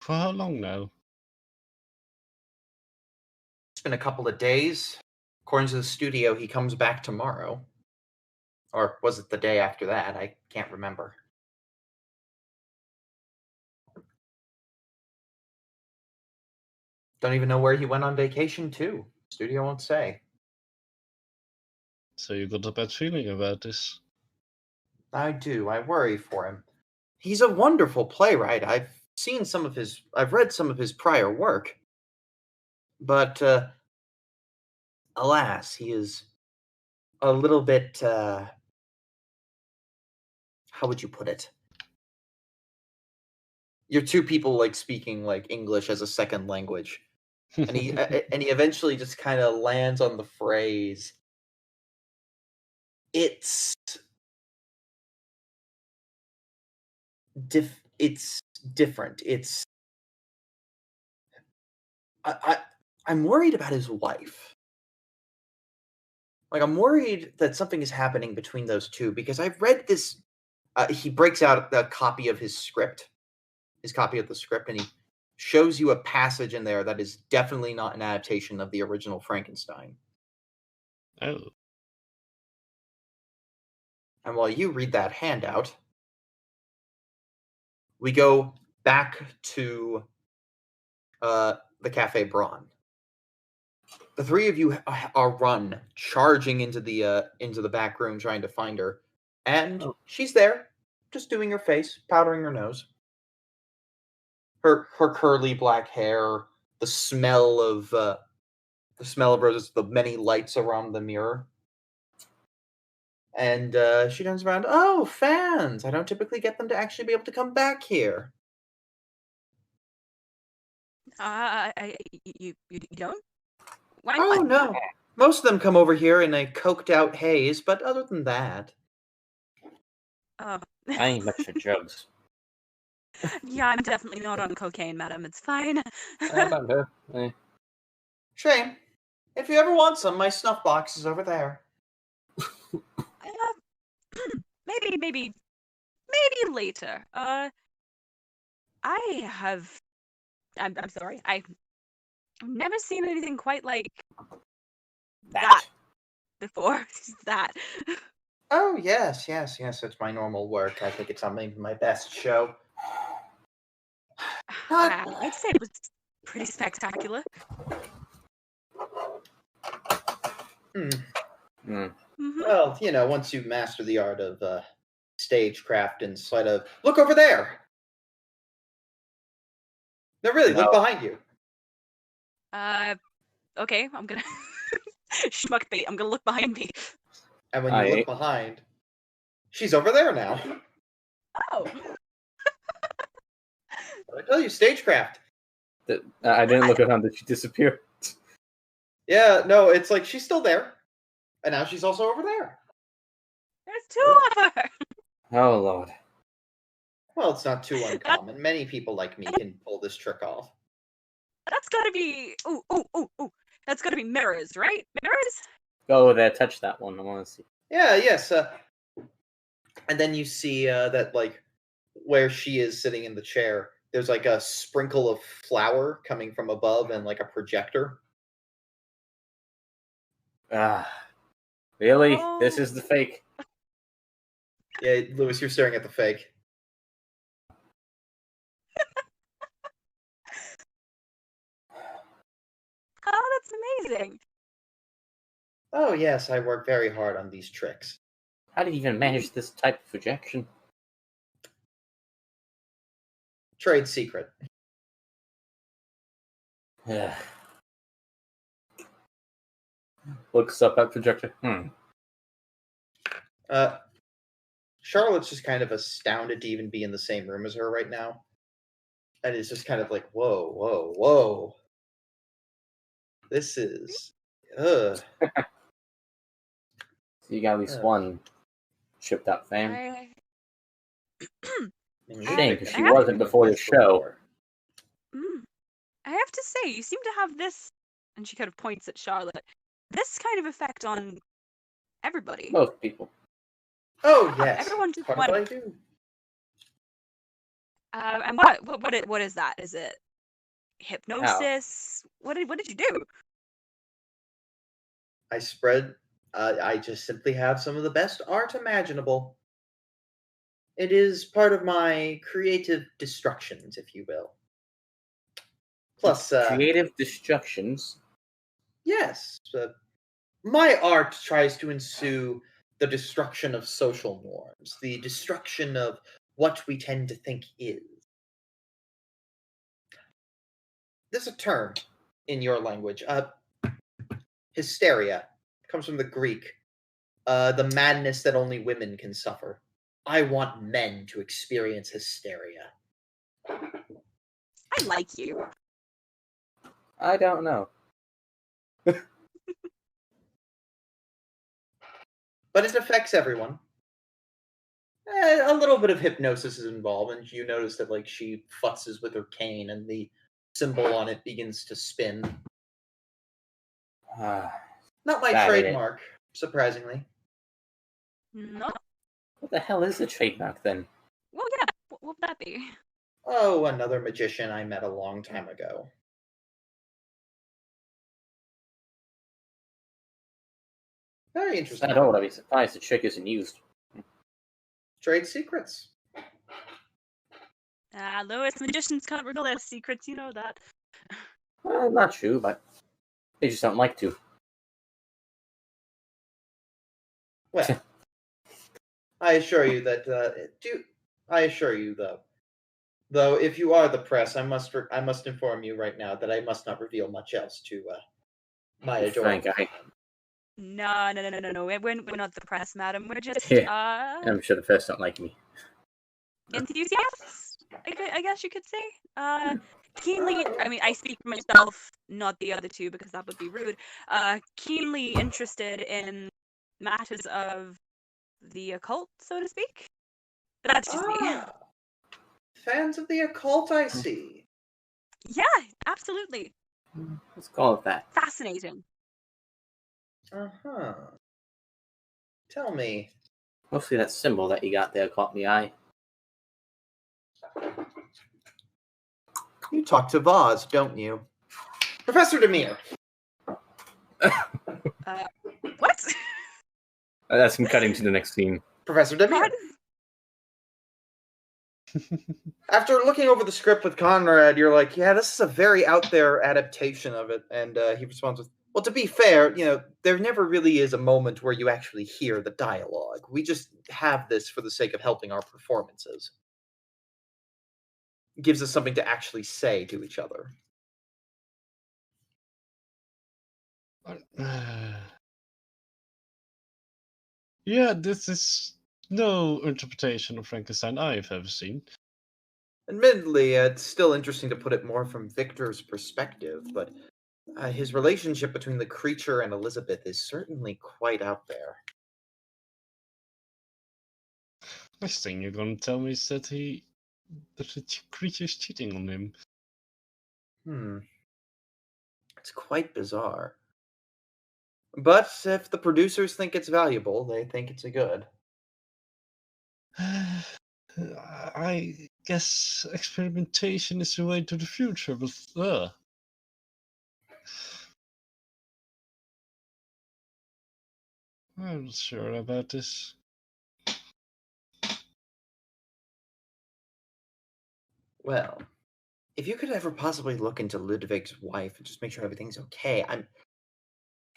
For how long now? It's been a couple of days. According to the studio, he comes back tomorrow. Or was it the day after that? I can't remember. Don't even know where he went on vacation to. Studio won't say. So you got a bad feeling about this? I do. I worry for him. He's a wonderful playwright. I've read some of his prior work. But alas, he is a little bit how would you put it? You're two people like speaking like English as a second language. And he eventually just kind of lands on the phrase, it's different. I'm worried about his wife. Like, I'm worried that something is happening between those two, because I've read this. He breaks out a copy of his copy of the script, and he shows you a passage in there that is definitely not an adaptation of the original Frankenstein. Oh. And while you read that handout, we go back to the Cafe Braun. The three of you are charging into the back room, trying to find her, and she's there, just doing her face, powdering her nose. Her curly black hair, the smell of roses, the many lights around the mirror. And she turns around. Oh, fans! I don't typically get them to actually be able to come back here. You don't? Why Oh, not? no. Most of them come over here in a coked-out haze, but other than that... Oh. I ain't much for drugs. Yeah, I'm definitely not on cocaine, madam. It's fine. How about her? Shame. If you ever want some, my snuff box is over there. Maybe later. I'm sorry. I've never seen anything quite like that before. That. Oh, yes. It's my normal work. I think it's something my best show. I'd say it was pretty spectacular. Mm-hmm. Well, once you master the art of stagecraft and sleight of... Look over there! No, really, look behind you. Okay, I'm gonna... Schmuck bait, I'm gonna look behind me. And when you look behind, she's over there now. Oh! I tell you, stagecraft. I didn't look around. Did she disappear? Yeah, no, it's like she's still there. And now she's also over there. There's two of her! Oh, Lord. Well, it's not too uncommon. Many people like me can pull this trick off. That's gotta be... Ooh. That's gotta be mirrors, right? Mirrors? Go there, touch that one. I want to see. Yeah, yes. And then you see that, like, where she is sitting in the chair, there's like a sprinkle of flour coming from above and like a projector. Really? Oh. This is the fake? Yeah, Lewis, you're staring at the fake. Oh, that's amazing. Oh, yes, I work very hard on these tricks. How do you even manage this type of projection? Trade secret. Looks up at projector. Charlotte's just kind of astounded to even be in the same room as her right now. And it's just kind of like, whoa. This is... So you got at least one chipped up fan. Shame, because she wasn't before the show. I have to say, you seem to have this, and she kind of points at Charlotte, this kind of effect on everybody. Most people. Oh, yes. Everyone just What went... did I do? And what is that? Is it hypnosis? What did you do? I just simply have some of the best art imaginable. It is part of my creative destructions, if you will. Plus, creative destructions? Yes. My art tries to ensue the destruction of social norms, the destruction of what we tend to think is. There's a term in your language. Hysteria comes from the Greek. The madness that only women can suffer. I want men to experience hysteria. I like you. I don't know. But it affects everyone. A little bit of hypnosis is involved, and you notice that like she futzes with her cane, and the symbol on it begins to spin. Not my trademark, surprisingly. No. What the hell is a trademark then? Well, yeah. What would that be? Oh, another magician I met a long time ago. Very interesting. I don't. I'd be surprised the trick isn't used. Trade secrets. Lewis, magicians can't reveal their secrets, you know that. Well, not true, but they just don't like to. Well, I assure you that. I assure you, though, if you are the press, I must inform you right now that I must not reveal much else to my adoring. No. We're not the press, madam. We're just I'm sure the press don't like me. enthusiasts. I guess you could say. Keenly, I mean, I speak for myself, not the other two, because that would be rude. Keenly interested in matters of the occult, so to speak. But that's just me. Fans of the occult, I see. Yeah, absolutely. Let's call it that. Fascinating. Uh-huh. Tell me. Mostly that symbol that you got there caught my eye. You talk to Vaz, don't you? Professor Dimir. What? That's him cutting to the next scene. Professor Dimir. Pardon? After looking over the script with Conrad, you're like, yeah, this is a very out there adaptation of it. And he responds with, well, to be fair, there never really is a moment where you actually hear the dialogue. We just have this for the sake of helping our performances. It gives us something to actually say to each other. Yeah, this is no interpretation of Frankenstein I've ever seen. Admittedly, it's still interesting to put it more from Victor's perspective, but his relationship between the creature and Elisabeth is certainly quite out there. Next thing you're gonna tell me is that the creature's cheating on him. It's quite bizarre. But if the producers think it's valuable, they think it's a good. I guess experimentation is the way to the future, but I'm not sure about this. Well, if you could ever possibly look into Ludwig's wife and just make sure everything's okay,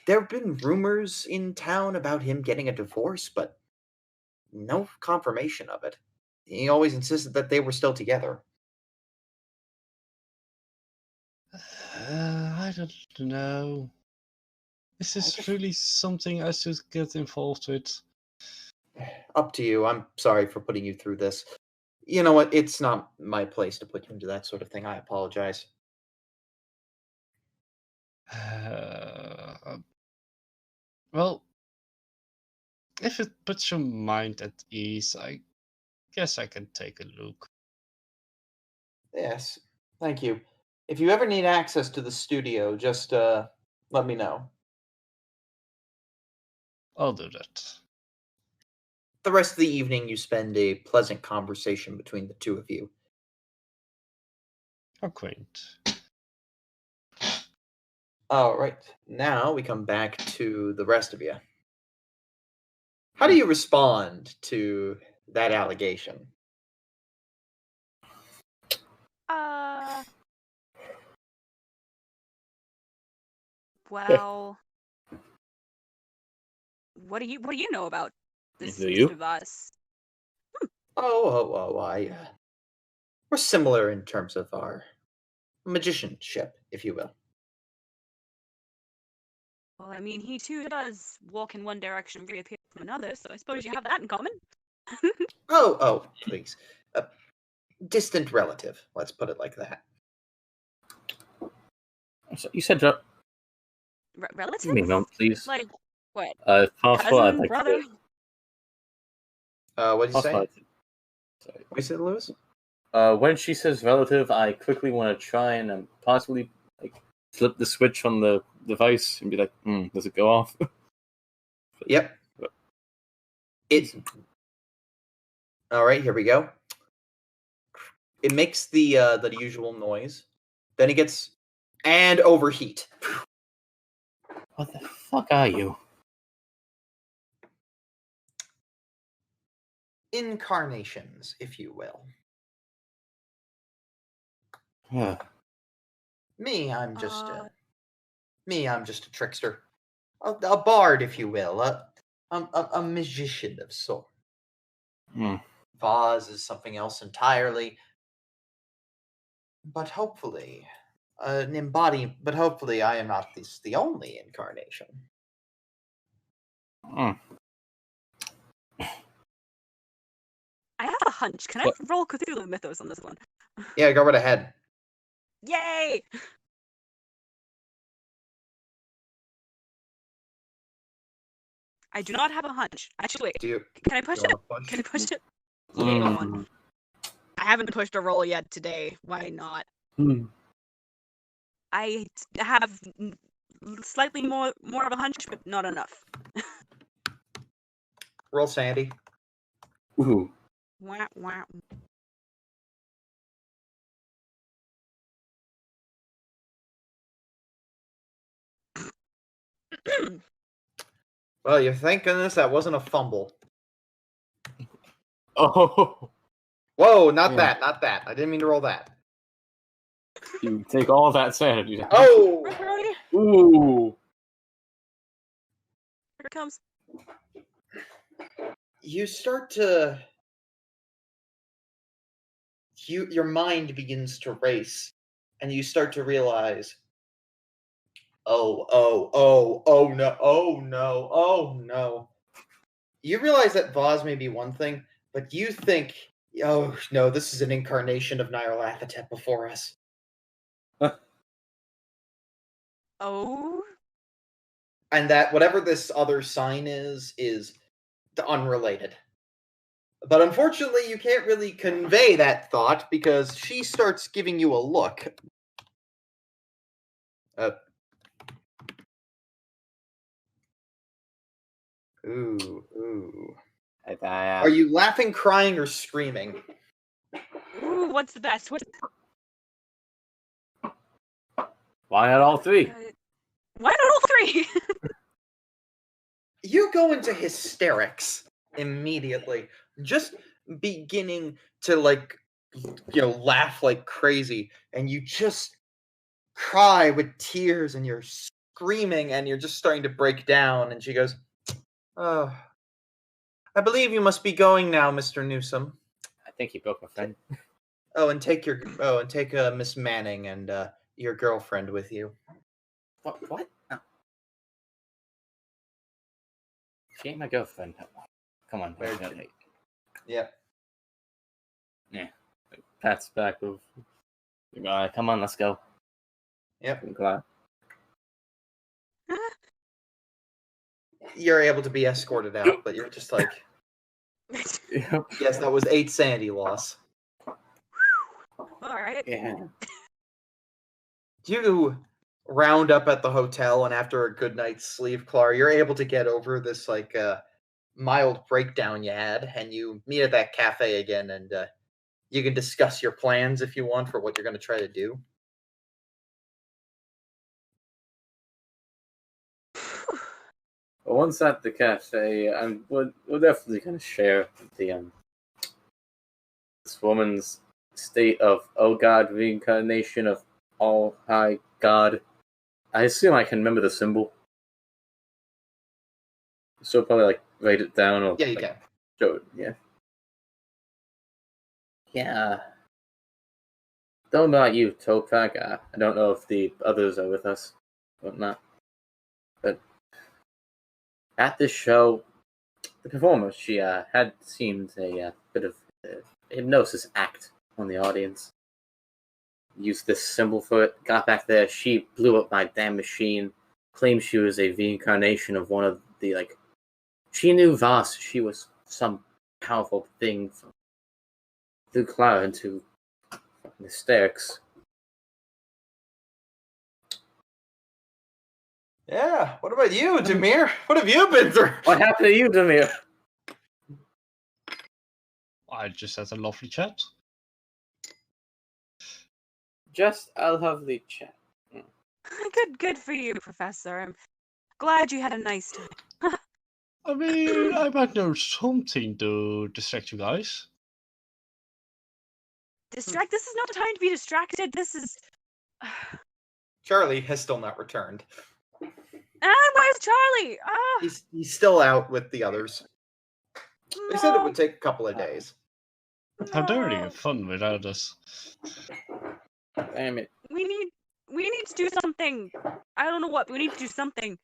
there have been rumors in town about him getting a divorce, but no confirmation of it. He always insisted that they were still together. I don't know. Is this really something I should get involved with? Up to you. I'm sorry for putting you through this. You know what? It's not my place to put you into that sort of thing. I apologize. Well, if it puts your mind at ease, I guess I can take a look. Yes, thank you. If you ever need access to the studio, just let me know. I'll do that. The rest of the evening, you spend a pleasant conversation between the two of you. How quaint. All right, now we come back to the rest of you. How do you respond to that allegation? Well, what do you know about this, Do you? Mr. Voss? We're similar in terms of our magicianship, if you will. Well, I mean, he too does walk in one direction, reappear from another, so I suppose you have that in common. Oh, please. Distant relative, let's put it like that. So you said Relative? you mean no, please. Like, what? If possible, I'd Cousin, like brother? What did you say? Sorry. What you said, Lewis? When she says relative, I quickly want to try and possibly flip the switch on the device and be like, does it go off? Yep. All right, here we go. It makes the usual noise. Then it gets and overheat. What the fuck are you? Incarnations, if you will. Me, I'm just a trickster, a bard, if you will, a magician of sorts. Vaz is something else entirely. But hopefully, an embodiment. But hopefully, I am not the only incarnation. I have a hunch. Can I What? roll Cthulhu Mythos on this one? Yeah, go right ahead. Yay! I do not have a hunch. Actually, wait. Do you, Can I push you it? want to Can I push? push it? Yay, on. I haven't pushed a roll yet today. Why not? I have slightly more of a hunch, but not enough. Roll Sandy. Ooh. Wah, wah. Well, you thank goodness that wasn't a fumble. Oh, Whoa, not Yeah. that, not that. I didn't mean to roll that. you take all that sanity. down. Oh! Rethberg, Ooh. here it comes. You start to... your mind begins to race, and you start to realize, oh no. You realize that Vaz may be one thing, but you think, oh no, this is an incarnation of Nyarlathotep before us. Oh, And that whatever this other sign is unrelated. But unfortunately, you can't really convey that thought because she starts giving you a look. Ooh. Are you laughing, crying, or screaming? ooh, what's the best? Why not all three? Why not all three? You go into hysterics immediately, just beginning to laugh like crazy, and you just cry with tears, and you're screaming, and you're just starting to break down. And she goes, "Oh, I believe you must be going now, Mr. Newsome. I think he broke my friend. Oh, and take Miss Manning and your girlfriend with you." What? No. She ain't my girlfriend. Come on. Where- Hey. Yep. Pats back of. Come on, let's go. Yep. Clara. You're able to be escorted out, but you're just like, Yep. yes, that was 8 sanity loss. All right. Yeah. You round up at the hotel, and after a good night's sleep, Clara, you're able to get over this mild breakdown you had, and you meet at that cafe again, and you can discuss your plans if you want for what you're going to try to do. But once at the cafe, we're definitely going to share the this woman's state of oh god reincarnation of all high god. I assume I can remember the symbol, so I'll probably write it down or Yeah, you can. show it. Yeah. Yeah. Don't know about you, Toprak. I don't know if the others are with us or not. But at this show, the performer, she had seemed a bit of a hypnosis act on the audience. Used this symbol for it, got back there, she blew up my damn machine, claimed she was a reincarnation of one of the, she knew Voss, she was some powerful thing, threw Clara into hysterics. Yeah, what about you, Dimir? What have you been through? What happened to you, Dimir? I just had a lovely chat. Just a lovely chat. Good for you, Professor. I'm glad you had a nice time. I mean, I might know something to distract you guys. This is not the time to be distracted. This is. Charlie has still not returned. Where's Charlie? He's still out with the others. They said it would take a couple of days. How dare you have fun without us? Damn it. We need to do something. I don't know what, but we need to do something.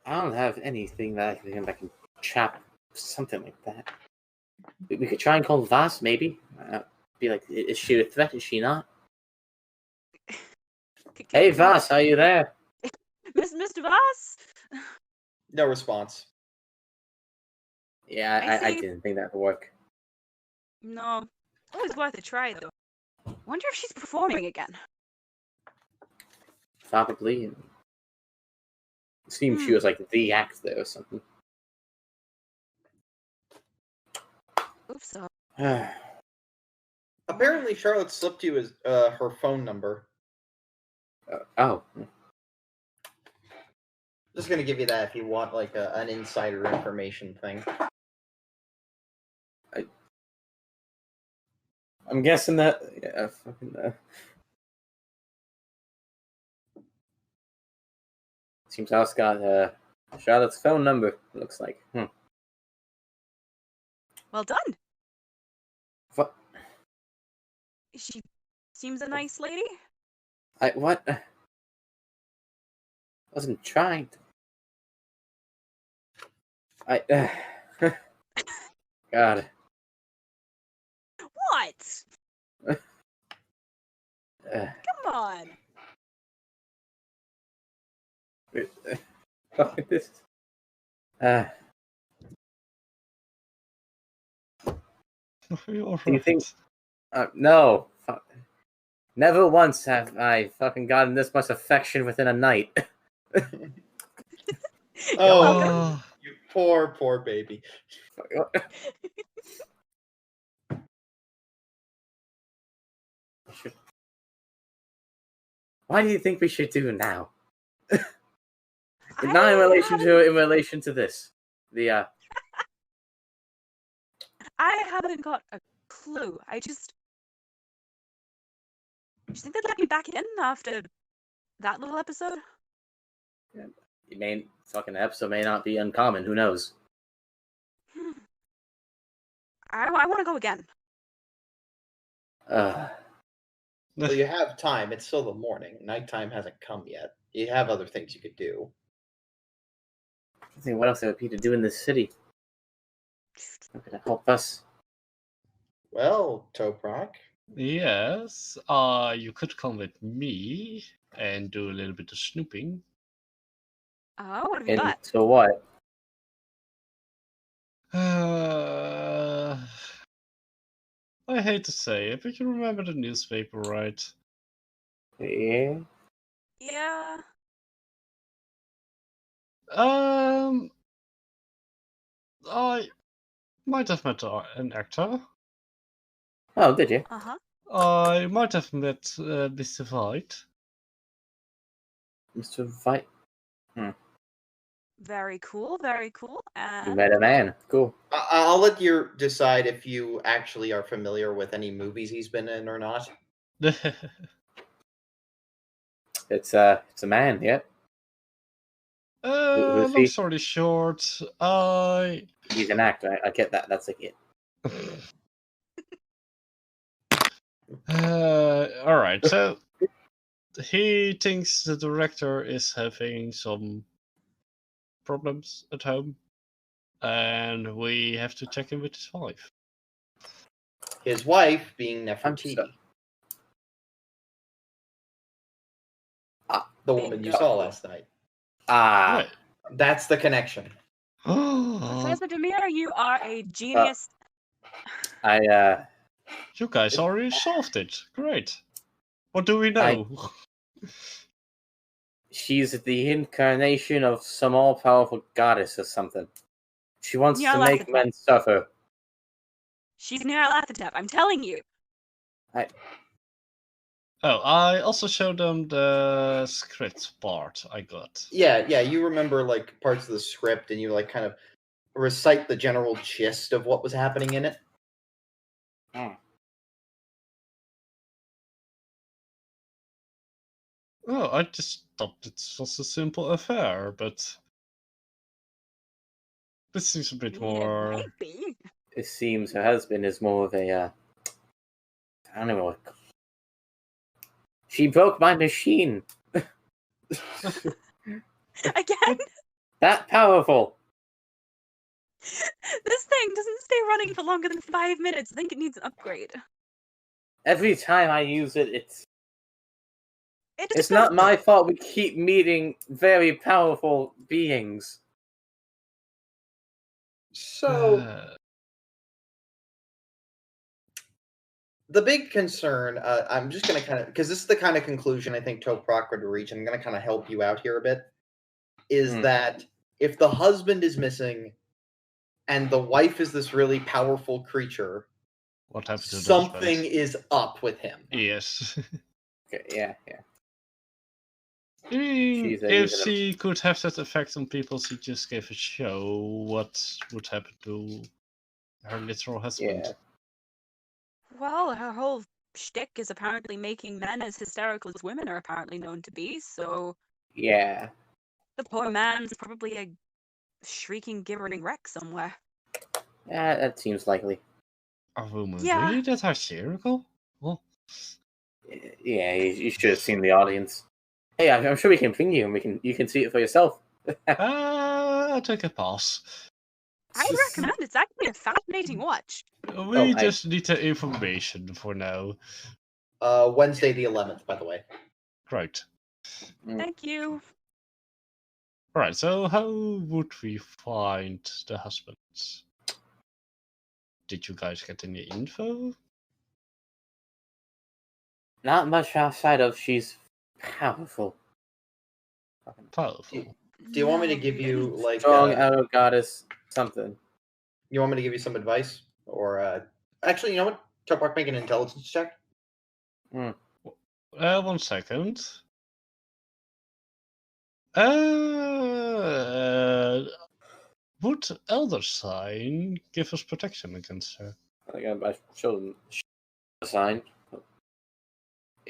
I don't have anything that I can chop something like that. We could try and call Voss, maybe. Be like, is she a threat? Is she not? Hey, Voss, are you there? Mr. Voss? No response. Yeah, I see. didn't think that would work. No. Always worth a try, though. Wonder if she's performing again. Probably. It seemed she was like the act there or something. Oops. So. Apparently, Charlotte slipped you his her phone number. Oh. Just gonna give you that if you want like an insider information thing. I'm guessing that. Yeah, fucking. Seems House got Charlotte's phone number. Looks like. Well done. What? She seems a nice lady. What? Wasn't trying to. God. What? Come on. This. You're Do you think? right. No. Never once have I fucking gotten this much affection within a night. Oh, you poor baby. Why do you think we should do now? Not in relation to this. The I haven't got a clue. Do you think they'd let me back in after that little episode? fucking episode may not be uncommon. Who knows? I want to go again. Well, you have time. It's still the morning. Nighttime hasn't come yet. You have other things you could do. I think what else there would be to do in this city? Not gonna help us. Well, Toprak. Yes, you could come with me and do a little bit of snooping. Oh, what have you got? So what? I hate to say it, but you remember the newspaper, right? Yeah. Yeah. I might have met an actor. Oh, did you? Uh-huh. I might have met Mr. White. Mr. White. Very cool, very cool. You met a man. Cool. I'll let you decide if you actually are familiar with any movies he's been in or not. It's a man, yeah. Who's Long he? story short, He's an actor. I get that. That's like it. Alright, so he thinks the director is having some problems at home, and we have to check in with his wife. His wife being Nefertiti. The woman you saw last night. Right. That's the connection. Professor Dimir, you are a genius. You guys already solved it. Great. What do we know? She's the incarnation of some all-powerful goddess or something. She wants to make men suffer. She's Nyarlathotep, I'm telling you. I also showed them the script part I got. Yeah, you remember like parts of the script and you like kind of recite the general gist of what was happening in it. Oh, I just thought it was a simple affair, but this seems a bit more... Maybe. It seems her husband is more of a, I don't know what... She broke my machine! Again? That powerful. This thing doesn't stay running for longer than 5 minutes. I think it needs an upgrade. Every time I use it, it's It not my fault we keep meeting very powerful beings. So the big concern, I'm just going to kind of, because this is the kind of conclusion I think Toprak would reach, and I'm going to kind of help you out here a bit, is that if the husband is missing and the wife is this really powerful creature, What happened to something is up with him. Yes. Okay, yeah. I mean, She's if even she could have that effect on people she just gave a show, what would happen to her literal husband? Yeah. Well, her whole shtick is apparently making men as hysterical as women are apparently known to be, so Yeah. the poor man's probably a shrieking, gibbering wreck somewhere. Yeah, that seems likely. Are women Yeah. really that hysterical? Well, Yeah, you should have seen the audience. Hey, I'm sure we can ping you, and you can see it for yourself. I'll take a pass. I'd recommend it's actually a fascinating watch. We just need the information for now. Wednesday the 11th, by the way. Right. Thank you. Right, so how would we find the husbands? Did you guys get any info? Not much outside of she's powerful. Powerful. Do you want me to give you, like, Strong outer goddess something. you want me to give you some advice? Or, actually, you know what? Toprak, make an intelligence check. 1 second. Would Elder Sign give us protection against her? I showed them a sign.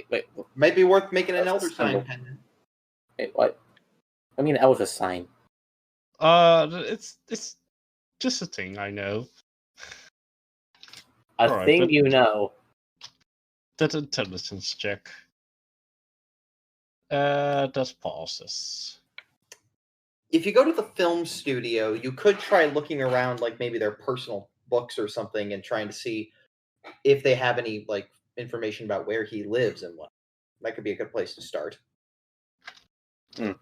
Wait, Might be worth making an That's elder a sign symbol. pendant. wait, what? I mean, Elvis sign. It's just a thing I know. A Alright, thing but- you know. That intelligence check. That passes. If you go to the film studio, you could try looking around, like, maybe their personal books or something and trying to see if they have any, like, information about where he lives and what. That could be a good place to start. Couldn't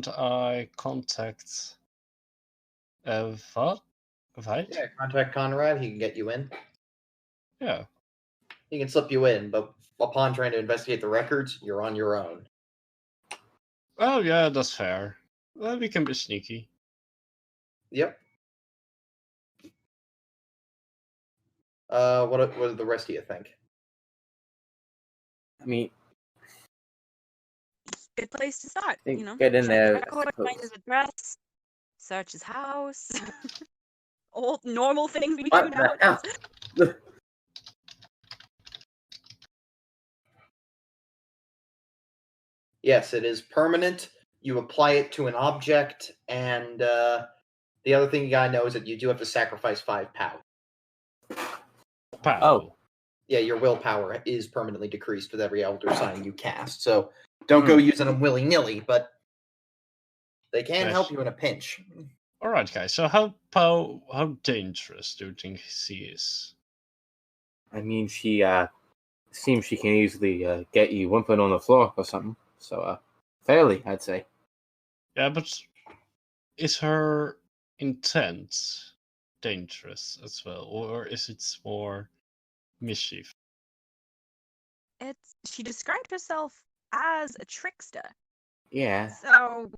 I contact what? Right? Yeah, contact Conrad. He can get you in. Yeah. He can slip you in, but upon trying to investigate the records, you're on your own. Oh yeah, that's fair. Well, we can be sneaky. Yep. What do the rest of you think? I mean, Good place to start. think You know, get in check there, the record, I find suppose. his address, search his house. All normal things we do What the nowadays. hell? Yes, it is permanent. You apply it to an object, and the other thing you gotta know is that you do have to sacrifice 5 power. Pow. Oh. Yeah, your willpower is permanently decreased with every elder sign you cast. So don't go using them willy-nilly, but they can Yes. help you in a pinch. Alright, guys, so how dangerous do you think she is? I mean, she seems she can easily get you whimpering on the floor or something. So, fairly, I'd say. Yeah, but is her intent dangerous as well, or is it more mischief? She described herself as a trickster. Yeah. So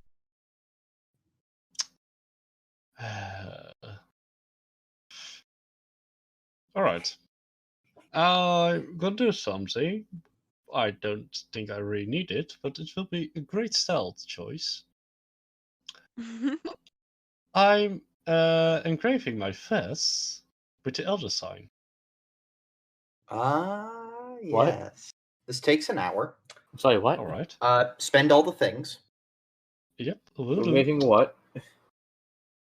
Alright. I'm gonna do something. I don't think I really need it, but it will be a great stealth choice. I'm engraving my fez with the Elder Sign. Yes. What? This takes an hour. I'm sorry, what? Alright. Spend all the things. Yep, will do. Making what?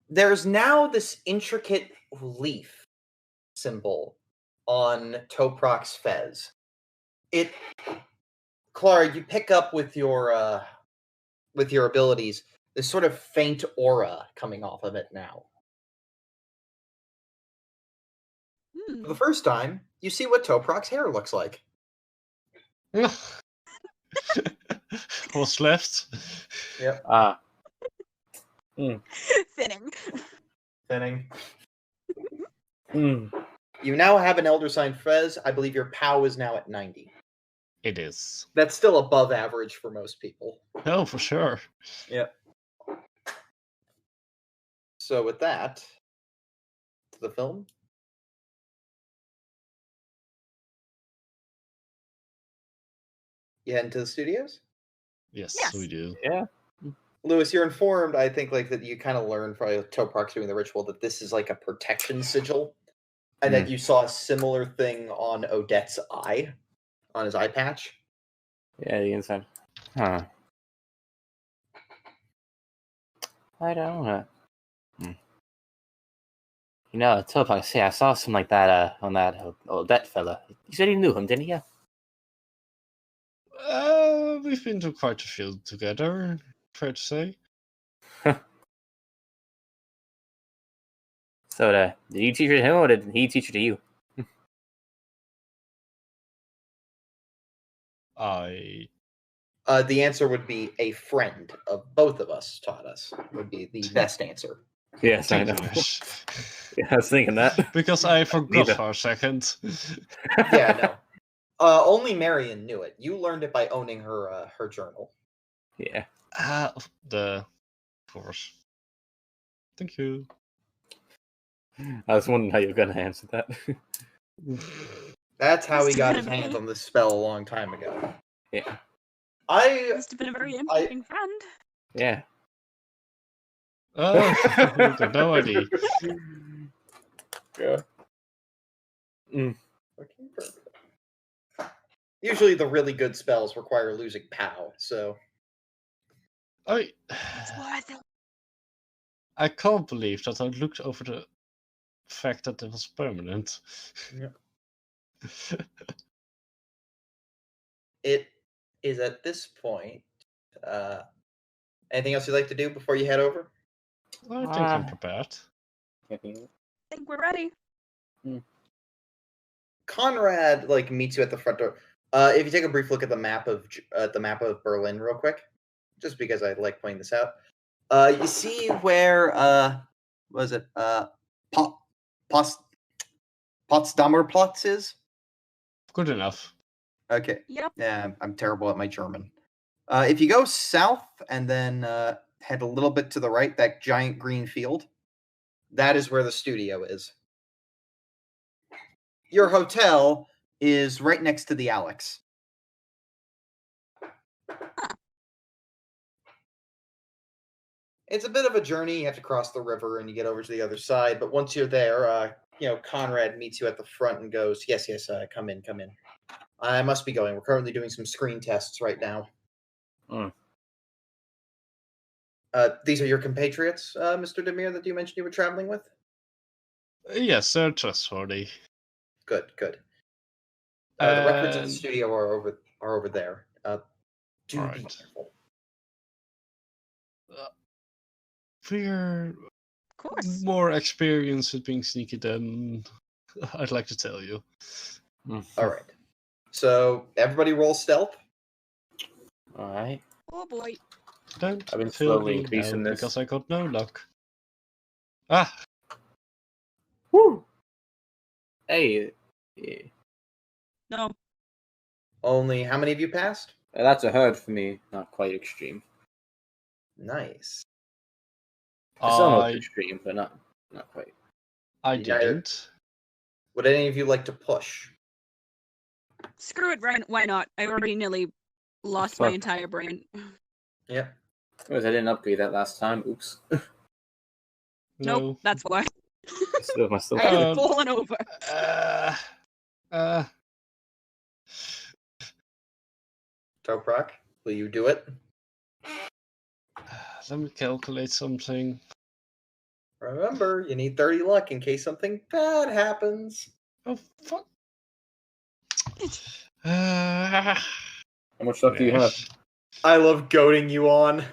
There's now this intricate leaf symbol on Toprak's fez. It Clara, you pick up with your abilities this sort of faint aura coming off of it now. For the first time, you see what Toprak's hair looks like. What's left? Yep. Fitting. Thinning. Mm. You now have an elder sign Fez. I believe your POW is now at 90. It is. That's still above average for most people. Oh, for sure. Yep. So with that, to the film. You head into the studios? Yes, Yes. we do. Yeah. Lewis, you're informed, I think, like that you kind of learned from Toprak doing the ritual that this is like a protection sigil. And that you saw a similar thing on Odette's eye, on his eye patch. Yeah, the inside. Huh. I don't know. You know, Toprak, say I saw something like that on that Odette fella. You said you knew him, didn't you? We've been to quite a few together, fair to say. So, did you teach it to him, or did he teach it to you? The answer would be a friend of both of us taught us, would be the best answer. Yes, I know. Yeah, I was thinking that. Because I forgot for a second. Yeah, no. Only Marion knew it. You learned it by owning her her journal. Yeah. Of course. Thank you. I was wondering how you were going to answer that. That's how he got his hands on this spell a long time ago. Yeah. I Must have been a very interesting friend. Yeah. Oh, no idea. Yeah. Okay, perfect. Usually the really good spells require losing POW, so... I It's worth it. I can't believe that I looked over the fact that it was permanent. Yeah. It is at this point. Anything else you'd like to do before you head over? I think I'm prepared. I think we're ready. Conrad meets you at the front door. If you take a brief look at the map of Berlin, real quick, just because I like pointing this out, you see where was it Potsdamer Platz is? Good enough. Okay. Yep. Yeah, I'm terrible at my German. If you go south and then head a little bit to the right, that giant green field, that is where the studio is. Your hotel is right next to the Alex. It's a bit of a journey. You have to cross the river and you get over to the other side. But once you're there, Conrad meets you at the front and goes, yes, come in. I must be going. We're currently doing some screen tests right now. These are your compatriots, Mr. Dimir, that you mentioned you were traveling with? Yes, they're trustworthy. Good. The records of the studio are over there. Do be careful. We're Of course. more experienced with being sneaky than I'd like to tell you. All right. So everybody roll stealth. All right. Oh boy. Don't I've been feel slowly me increasing now this. because I got no luck. Woo! Hey. Yeah. No. Only how many of you passed? That's a herd for me. Not quite extreme. Nice. It's almost extreme, but not quite. I didn't. Would any of you like to push? Screw it, Ryan. Why not? I already nearly lost my entire brain. Yep. I didn't upgrade that last time. Oops. No. Nope, that's why. Still, my still. I have fallen over. Toprak, will you do it? Let me calculate something. Remember, you need 30 luck in case something bad happens. Oh, fuck. How much luck do you have? Nash. I love goading you on.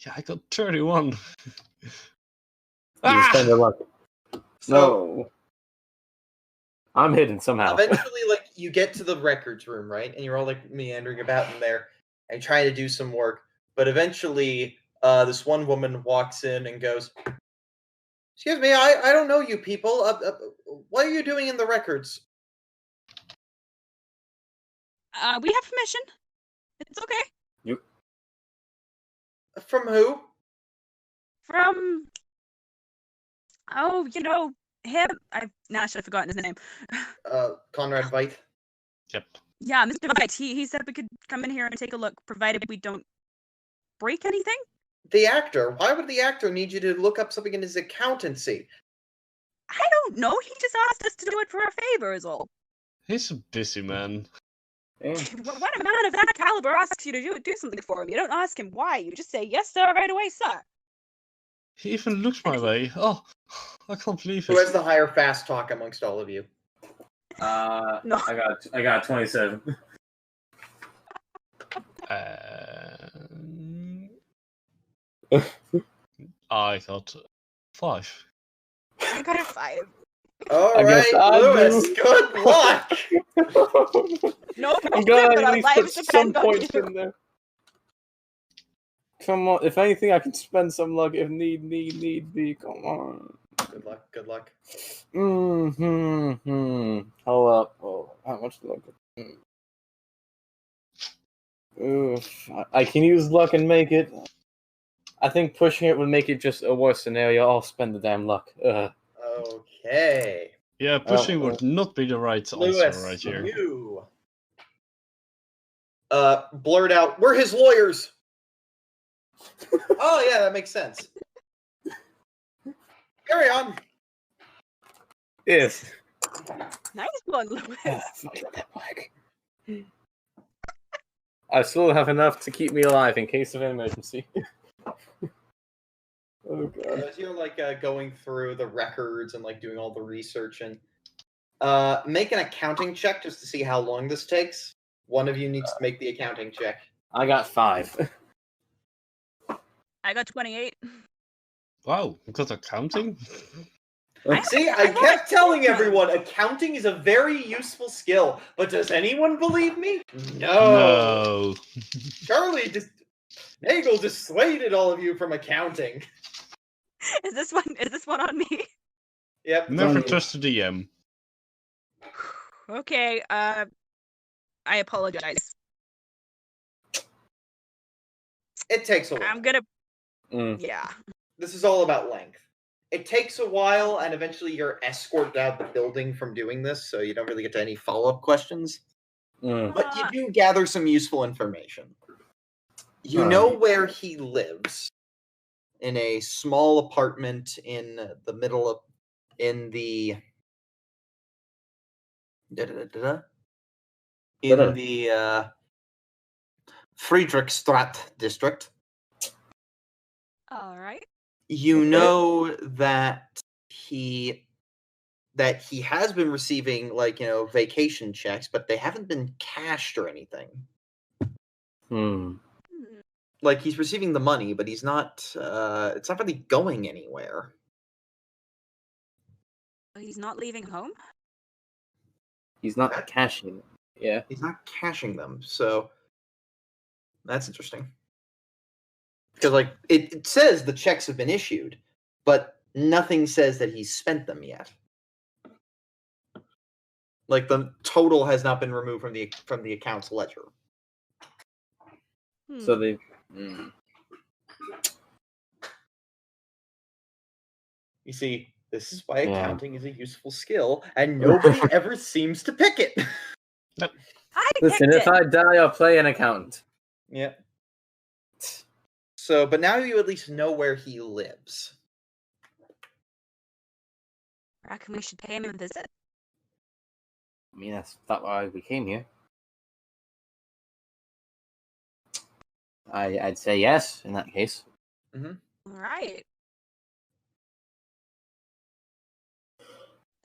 Yeah, I got 31. You spend your luck. So No. I'm hidden somehow. eventually, like, you get to the records room, right? And you're all like meandering about in there and trying to do some work. But eventually, this one woman walks in and goes, "Excuse me, I don't know you people. What are you doing in the records?" We have permission. It's okay. From who? From him. Nash, I've forgotten his name. Conrad Veit. Yep. Yeah, Mr. White. He said we could come in here and take a look, provided we don't break anything. The actor. Why would the actor need you to look up something in his accountancy? I don't know. He just asked us to do it for a favor, is all. He's a busy man. Damn. When a man of that caliber asks you to do something for him, you don't ask him why. You just say, "Yes, sir," right away, sir. He even looks my way. Oh, I can't believe Who has it. the higher fast talk amongst all of you? No. I got 27. I got 5. I got a 5. All I guess right, I Lewis. do. Good luck. No I'm pressure, glad but at our least put lives some depend on points you. in there. Come on, if anything, I can spend some luck if need be. Come on. Good luck. Good luck. Hold up. Oh, how much luck? Oof. I can use luck and make it. I think pushing it would make it just a worse scenario. I'll spend the damn luck. Okay. Yeah, pushing would not be the right answer Lewis, right here. you blurt out, "We're his lawyers." Oh yeah, that makes sense. Carry on. Yes. Nice one, Lewis. That black. I still have enough to keep me alive in case of an emergency. Oh god. As you're like going through the records and like doing all the research and make an accounting check just to see how long this takes. One of you needs to make the accounting check. I got 5. I got 28. Wow, you got accounting? See, I kept telling everyone accounting is a very useful skill, but does anyone believe me? No. Charlie Nagel dissuaded all of you from accounting. Is this one on me? Yep. Never trust a DM. Okay, I apologize. It takes a while. I'm gonna Mm. yeah. This is all about length. It takes a while, and eventually you're escorted out the building from doing this, so you don't really get to any follow-up questions. Mm. But you do gather some useful information. You know where he lives. In a small apartment in the middle of... in the... in the Friedrichstraat district. All right. You know that he has been receiving, like, vacation checks, but they haven't been cashed or anything. Like, he's receiving the money, but he's not it's not really going anywhere. He's not leaving home? He's not cashing. Yeah. He's not cashing them, so that's interesting. Because, like, it says the checks have been issued, but nothing says that he's spent them yet. Like, the total has not been removed from the account's ledger. So they. You see, this is why accounting is a useful skill, and nobody ever seems to pick it. Listen, if I die, I'll play an accountant. Yeah. So, but now you at least know where he lives. I reckon we should pay him a visit. I mean, that's not why we came here. I'd say yes in that case. All right.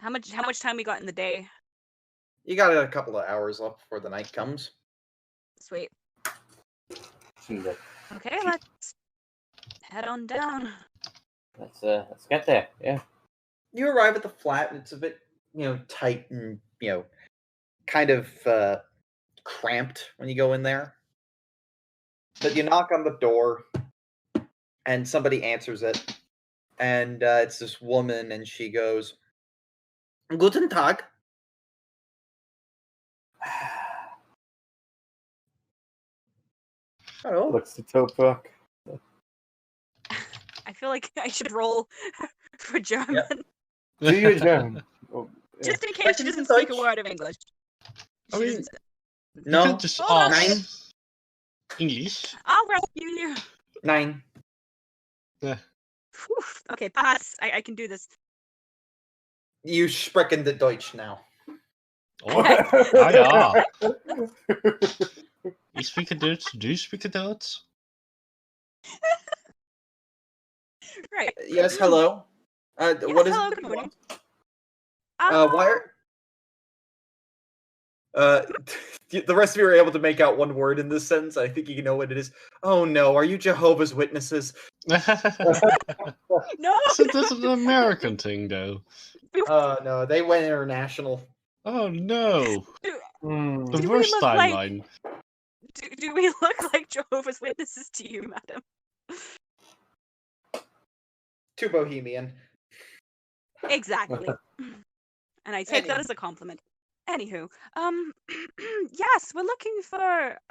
How much time we got in the day? You got a couple of hours left before the night comes. Sweet. Seems like Okay, let's head on down. let's get there. Yeah. You arrive at the flat, and it's a bit, tight and, kind of cramped when you go in there. But you knock on the door, and somebody answers it. And it's this woman, and she goes, Guten Tag. Hello. Looks to Toprak. I feel like I should roll for German, Do your German. Oh, yeah. just in case she doesn't Second speak a Deutsch. word of English. I She mean, doesn't- You No. can just Hold on. ask English. I'll rescue you. 9. Whew. Okay, pass. I can do this. You sprechen the Deutsch now. Oh, ah, ja. You speak a Dutch? Do you speak a Dutch? Right. Yes, hello. What is hello, it good you morning. want? Why are... the rest of you are able to make out one word in this sentence. I think you know what it is. Oh no, are you Jehovah's Witnesses? No. So that's an American thing, though. No, they went international. Oh no, Hmm. the Do we worst look like- timeline. Do we look like Jehovah's Witnesses to you, madam? Too bohemian. Exactly. And I take that as a compliment. Anywho, yes, we're looking for.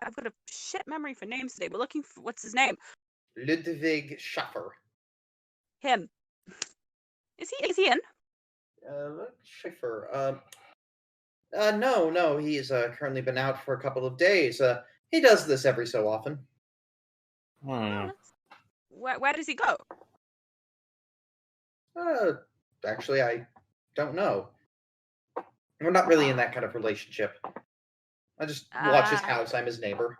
I've got a shit memory for names today. We're looking for what's his name? Ludwig Schaffer. Him. Is he in? Schiffer. No, he's currently been out for a couple of days. He does this every so often. Hmm. Where does he go? Actually, I don't know. We're not really in that kind of relationship. I just watch his Ah. house. I'm his neighbor.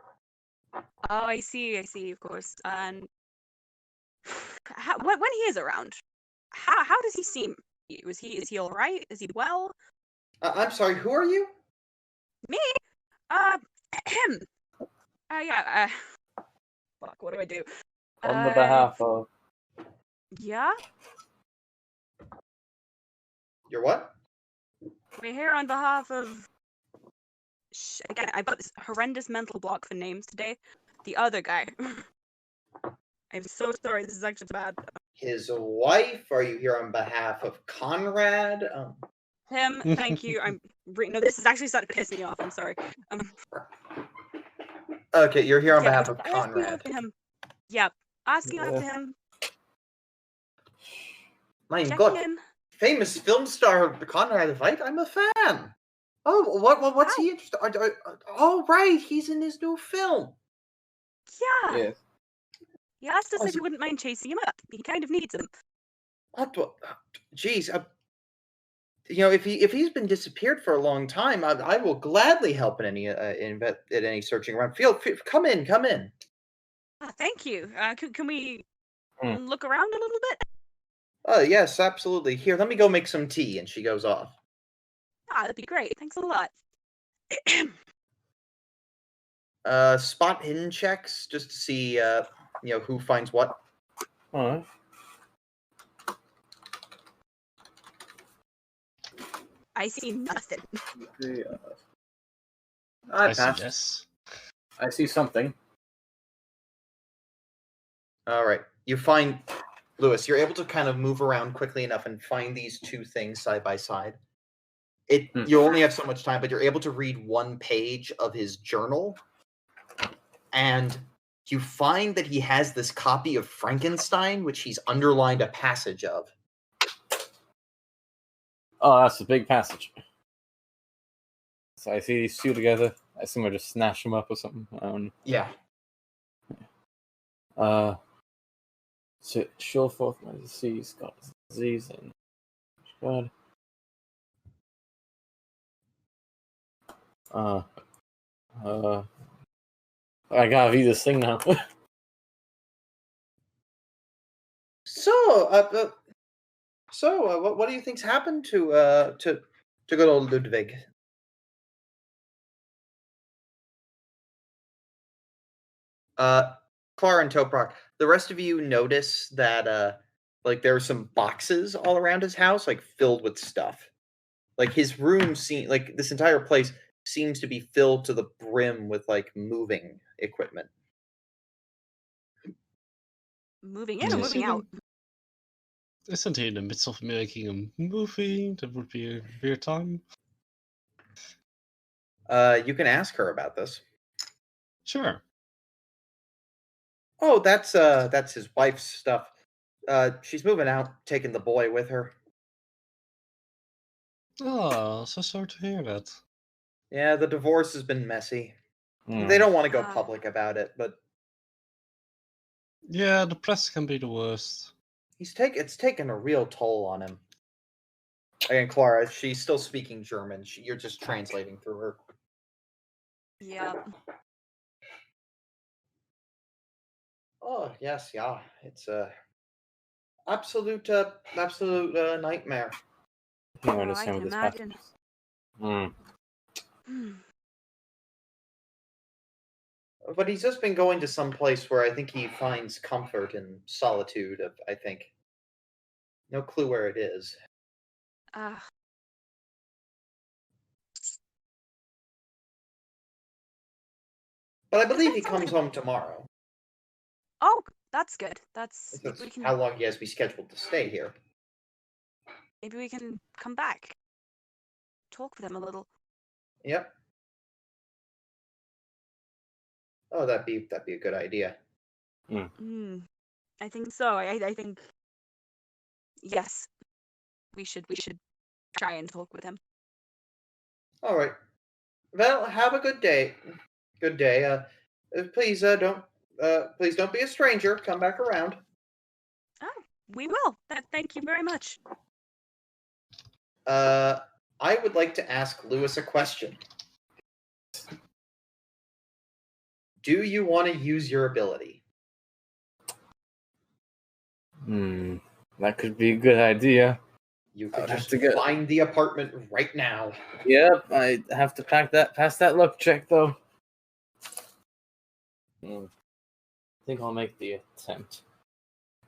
Oh, I see, of course. And when he is around, how does he seem? Is he all right? Is he well? I'm sorry, who are you? Me? Him. Yeah. Fuck. What do I do? On the behalf of Yeah, You're what? we're here on behalf of. Again, I've got this horrendous mental block for names today. The other guy. I'm so sorry. This is actually bad. His wife? Are you here on behalf of Conrad? Him. Thank you. No, this is actually starting to piss me off. I'm sorry. Okay, you're here on Yeah, behalf of asking Conrad. after him. Yep. Asking after him. My Checking God, in. famous film star Conrad Veidt. I'm a fan. Oh, what's he interested? Oh, right, he's in his new film. Yeah. yes. He asked us Oh, if we wouldn't mind chasing him up. He kind of needs him. Geez, if he's been disappeared for a long time, I will gladly help in any searching around. Come in. Thank you. Can we Hmm. look around a little bit? Yes, absolutely. Here, let me go make some tea. And she goes off. That'd be great. Thanks a lot. Spot hidden checks just to see, who finds what. All right. I see nothing. I I see passed. yes. I see something. All right, you find Lewis. You're able to kind of move around quickly enough and find these two things side by side. You only have so much time, but you're able to read one page of his journal, and you find that he has this copy of Frankenstein, which he's underlined a passage of. Oh, that's a big passage. So I see these two together. I assume I just snatch them up or something. I don't Yeah. know. So show forth my disease, got disease, and God. I gotta read this thing now. So, what do you think's happened to good old Ludwig? Clara and Toprak, the rest of you notice that like there are some boxes all around his house, like filled with stuff. Like his room like this entire place seems to be filled to the brim with like moving equipment. Moving in or moving out? Isn't he in the midst of making a movie? That would be a weird time. You can ask her about this. Sure. Oh, that's his wife's stuff. She's moving out, taking the boy with her. Oh, so sorry to hear that. Yeah, the divorce has been messy. They don't want to go Ah. public about it, but Yeah, the press can be the worst. it's taken a real toll on him. And Clara, she's still speaking German. You're just translating through her. Yep. Oh yes, yeah. It's a absolute nightmare. I don't I understand can what this imagine. happens. Hmm. But he's just been going to some place where I think he finds comfort in solitude. I think. No clue where it is. Ah. But I believe he That's comes something- home tomorrow. Oh, that's good. That's That's we can how long he has me scheduled to stay here. maybe we can come back. Talk with him a little. Yep. Oh, that'd be a good idea. I think so. I think yes. We should try and talk with him. All right. Well, have a good day. Good day. Please don't be a stranger. Come back around. Oh, we will. Thank you very much. I would like to ask Lewis a question. Do you want to use your ability? That could be a good idea. You I could would have just to go. find the apartment right now. Yep, I have to pass that luck check though. I think I'll make the attempt.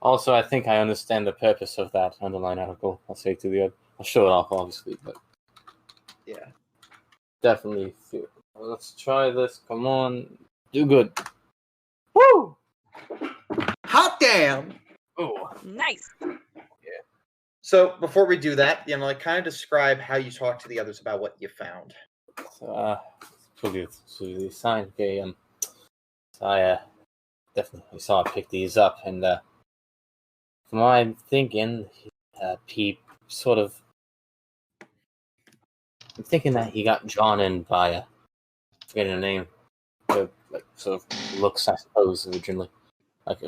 Also, I think I understand the purpose of that underline article. I'll say to the other. I'll show it off, obviously, but Yeah. definitely. Let's try this. Come on, do good. Woo! Hot damn! Oh, Nice. So before we do that, like kind of describe how you talk to the others about what you found. pretty sign. Okay, so I definitely saw I picked these up, and from what I'm thinking, he sort of. I'm thinking that he got drawn in by forgetting the name, like sort of looks, I suppose, originally, like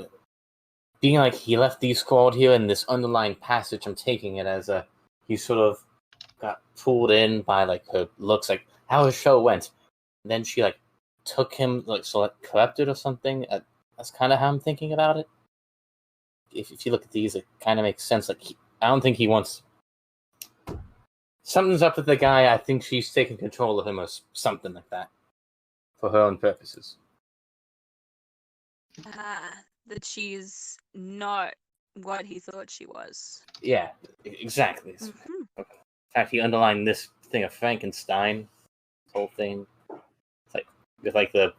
being like he left these scrawled here in this underlying passage. I'm taking it as he sort of got pulled in by like her looks, like how his show went. And then she like took him, like so like corrupted or something. That's kind of how I'm thinking about it. If you look at these, it kind of makes sense. Like I don't think he wants. Something's up with the guy. I think she's taking control of him or something like that for her own purposes. That she's not what he thought she was. Yeah, exactly. Mhm. In fact, he underlined this thing of Frankenstein. This whole thing. It's like with like the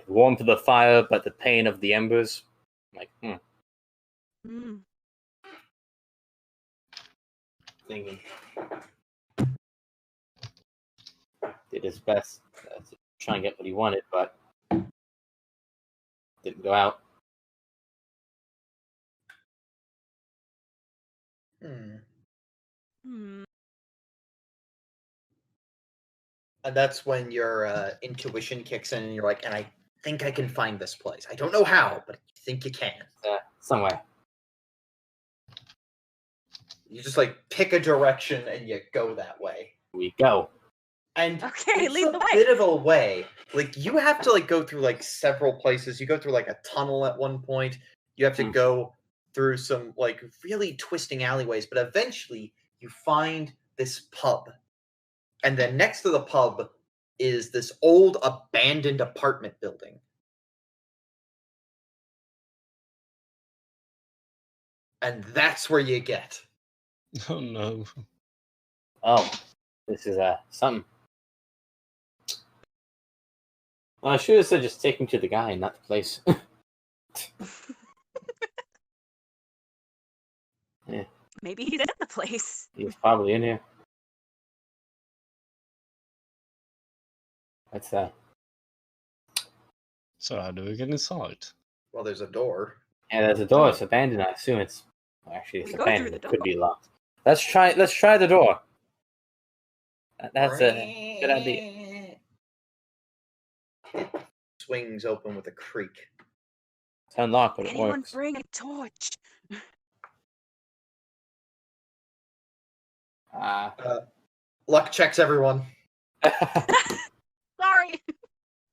warmth of the fire, but the pain of the embers. I'm like, Thinking. Did his best to try and get what he wanted, but didn't go out. And that's when your intuition kicks in, and you're like, and I think I can find this place. I don't know how, but I think you can. Somewhere. You just like pick a direction and you go that way. We go. And Okay, it's lead a the way. bit of a way. Like you have to like go through like several places. You go through like a tunnel at one point. You have to go through some like really twisting alleyways, but eventually you find this pub. And then next to the pub is this old abandoned apartment building. And that's where you get. Oh no. Oh, this is something. Well, I should have said just take him to the guy, not the place. Yeah, Maybe he's in the place. he's probably in here. What's that? So how do we get inside? Well, there's a door. Yeah, there's a door. It's abandoned. I assume it's actually it's We go through abandoned. the It could door. be locked. Let's try the door. That's a good idea. It swings open with a creak. It's unlocked, but it Anyone works. bring a torch? Luck checks, everyone. Sorry.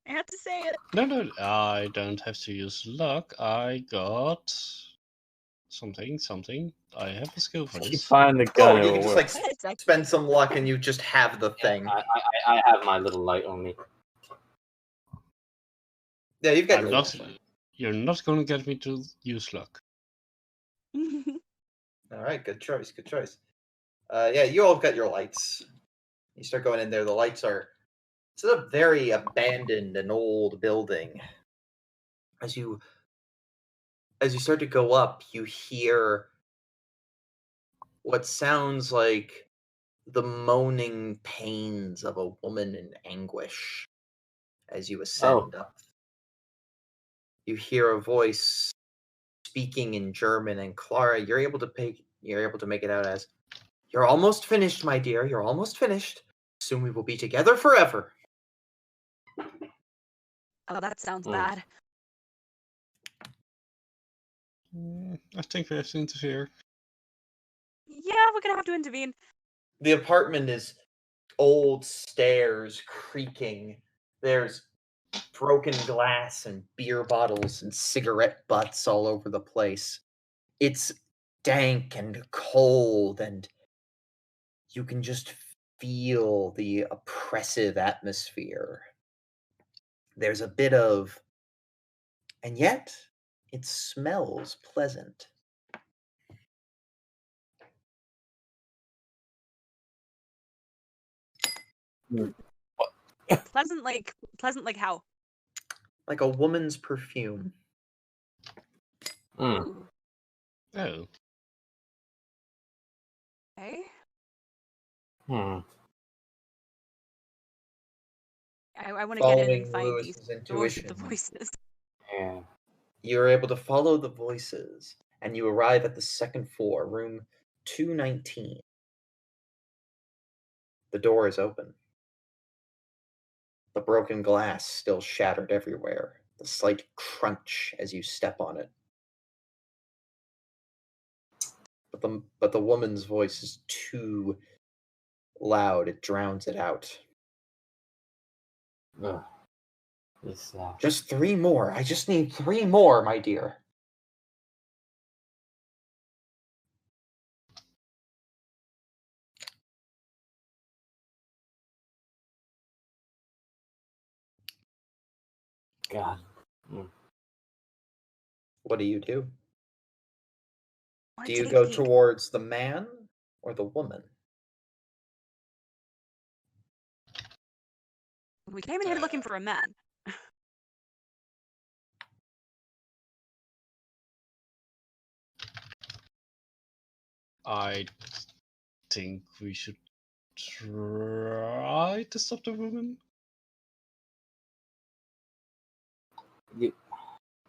I had to say it. No, I don't have to use luck. I got something. I have a skill for You this. find the gun. Oh, you it can will just work. like It's like, spend some luck and you just have the thing. I have my little light on me. Yeah, you've got I'm your not. flashlight. You're not going to get me to use luck. All right, good choice. Good choice. Yeah, you all got your lights. You start going in there. The lights are. It's a very abandoned and old building. As you start to go up, you hear what sounds like the moaning pains of a woman in anguish. As you ascend up, you hear a voice speaking in German, and Clara, you're able to make it out as, "You're almost finished, my dear. You're almost finished. Soon we will be together forever." oh, that sounds Mm. bad. I think we have to interfere. Yeah, we're gonna have to intervene. The apartment is old stairs creaking. There's broken glass and beer bottles and cigarette butts all over the place. It's dank and cold, and you can just feel the oppressive atmosphere. There's a bit of, and yet it smells pleasant. Pleasant like how? Like a woman's perfume. Mm. Ooh, Oh, okay. Hmm. I want to get in Following and find these Lewis's doors with the intuition, voices. Yeah. you're able to follow the voices, and you arrive at the second floor, room 219. The door is open. The broken glass still shattered everywhere, the slight crunch as you step on it. But the woman's voice is too loud, it drowns it out. Ugh. This, Just 3 more. I just need 3 more, my dear. God. Mm. What do you do? I Do want you to take go a peek. towards the man or the woman? We came in here looking for a man. I think we should try to stop the woman.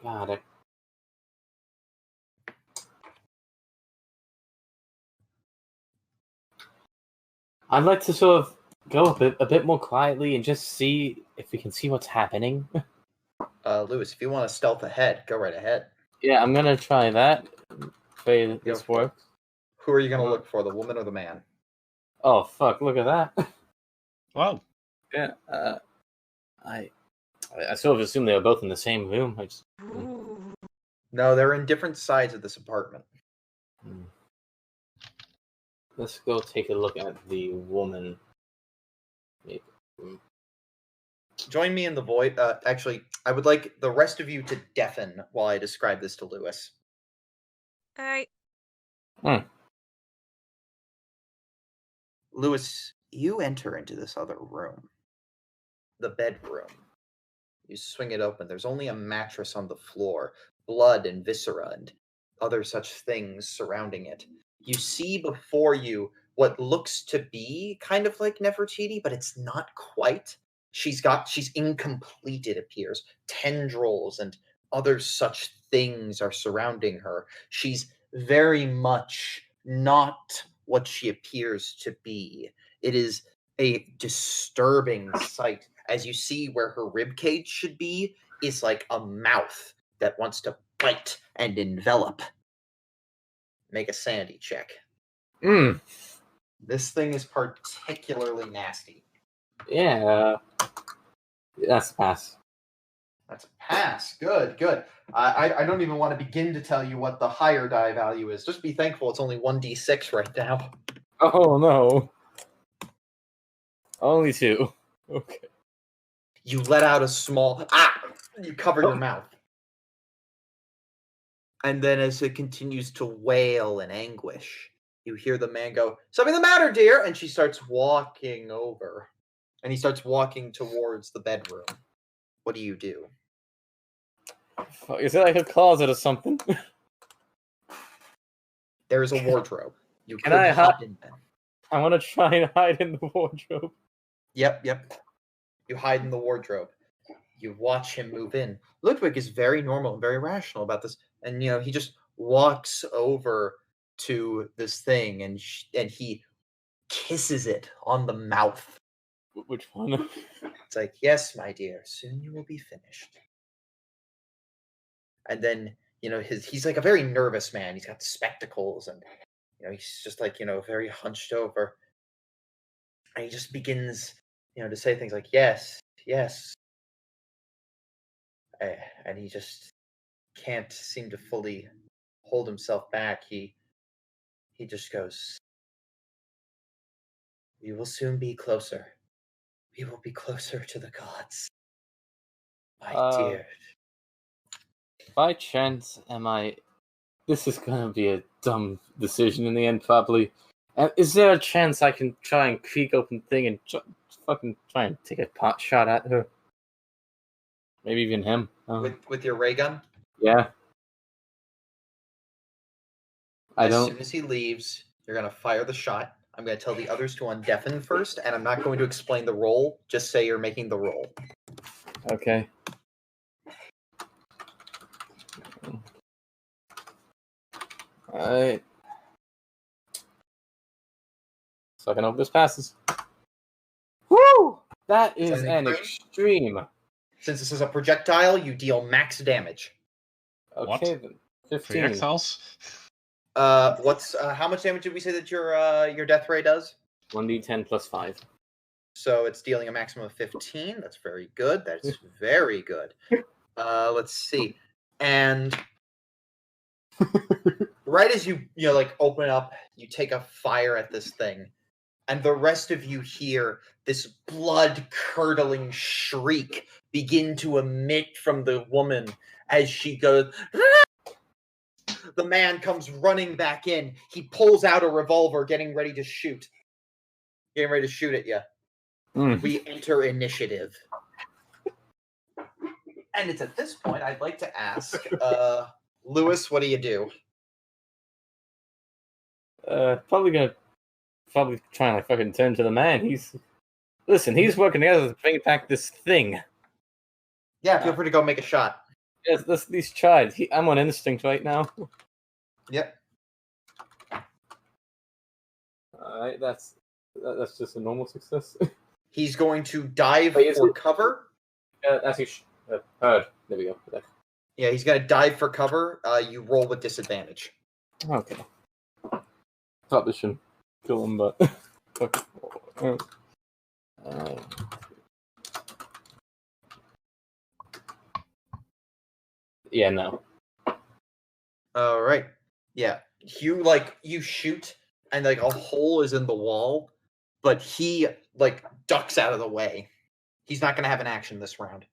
God. I'd like to sort of go a bit more quietly and just see if we can see what's happening. Lewis, if you want to stealth ahead, go right ahead. Yeah, I'm gonna try that. Pray Go this for it. works. Who are you going to look for, the woman or the man? Oh fuck! Look at that. Wow. Yeah. I sort of assumed they were both in the same room. I just. Ooh. No, they're in different sides of this apartment. Let's go take a look at the woman. Join me in the void. Actually, I would like the rest of you to deafen while I describe this to Lewis. Alright. Lewis, you enter into this other room. The bedroom. You swing it open. There's only a mattress on the floor, blood and viscera and other such things surrounding it. You see before you what looks to be kind of like Nefertiti, but it's not quite. She's incomplete, it appears. Tendrils and other such things are surrounding her. She's very much not what she appears to be. It is a disturbing sight. As you see where her rib cage should be is like a mouth that wants to bite and envelop. Make a sanity check. This thing is particularly nasty. Yeah. That's a pass. That's a pass. Good, good. I don't even want to begin to tell you what the higher die value is. Just be thankful it's only 1d6 right now. Oh, no. Only 2. Okay. You let out a small... You cover your mouth. And then as it continues to wail in anguish, you hear the man go, "Something the matter, dear?" And she starts walking over. And he starts walking towards the bedroom. What do you do? Is it like a closet or something? There is a wardrobe. You Can could I hide in there. I want to try and hide in the wardrobe. Yep. You hide in the wardrobe. You watch him move in. Ludwig is very normal and very rational about this. And, he just walks over to this thing and he kisses it on the mouth. Which one? It's like, "Yes, my dear, soon you will be finished." And then, he's like a very nervous man. He's got spectacles and, he's just like, very hunched over. And he just begins, to say things like, "Yes, yes." And he just can't seem to fully hold himself back. He just goes, "We will soon be closer. We will be closer to the gods. My dear." By chance, this is gonna be a dumb decision in the end, probably. Is there a chance I can try and creak open the thing and fucking try and take a pot shot at her? Maybe even him. With your ray gun? Yeah. As soon as he leaves, you're going to fire the shot. I'm going to tell the others to undeafen first, and I'm not going to explain the roll. Just say you're making the roll. Okay. Alright. So I can hope this passes. Woo! That is an extreme. Since this is a projectile, you deal max damage. Okay, then. 15. Projectiles? How much damage did we say that your death ray does? 1d10 plus 5. So it's dealing a maximum of 15. That's very good. That's very good. Let's see. And right as you open up, you take a fire at this thing, and the rest of you hear this blood-curdling shriek begin to emit from the woman as she goes. The man comes running back in. He pulls out a revolver, getting ready to shoot. Getting ready to shoot at you. We enter initiative. And it's at this point I'd like to ask, Lewis, what do you do? Probably try and fucking turn to the man. He's working together to bring back this thing. Yeah, feel free to go make a shot. Yes, let's at least try. I'm on instinct right now. Yep. Alright, that's just a normal success. He's going to dive for cover. There we go. Yeah, he's going to dive for cover. You roll with disadvantage. Okay. Probably shouldn't kill him, but... Yeah, no. All right. Yeah. You shoot, and a hole is in the wall, but he ducks out of the way. He's not going to have an action this round.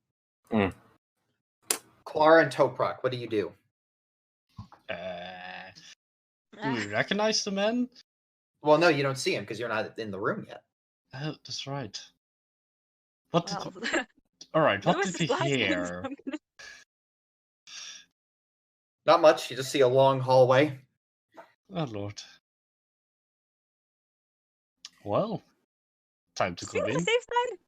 Clara and Toprak, what do you do? Do we recognize the man? Well, no, you don't see him because you're not in the room yet. Oh, that's right. What did? Well, All right. What Lewis did is we blasting, so hear? I'm gonna- Not much. You just see a long hallway. Oh Lord. Well, time to Stay go on the in. safe side.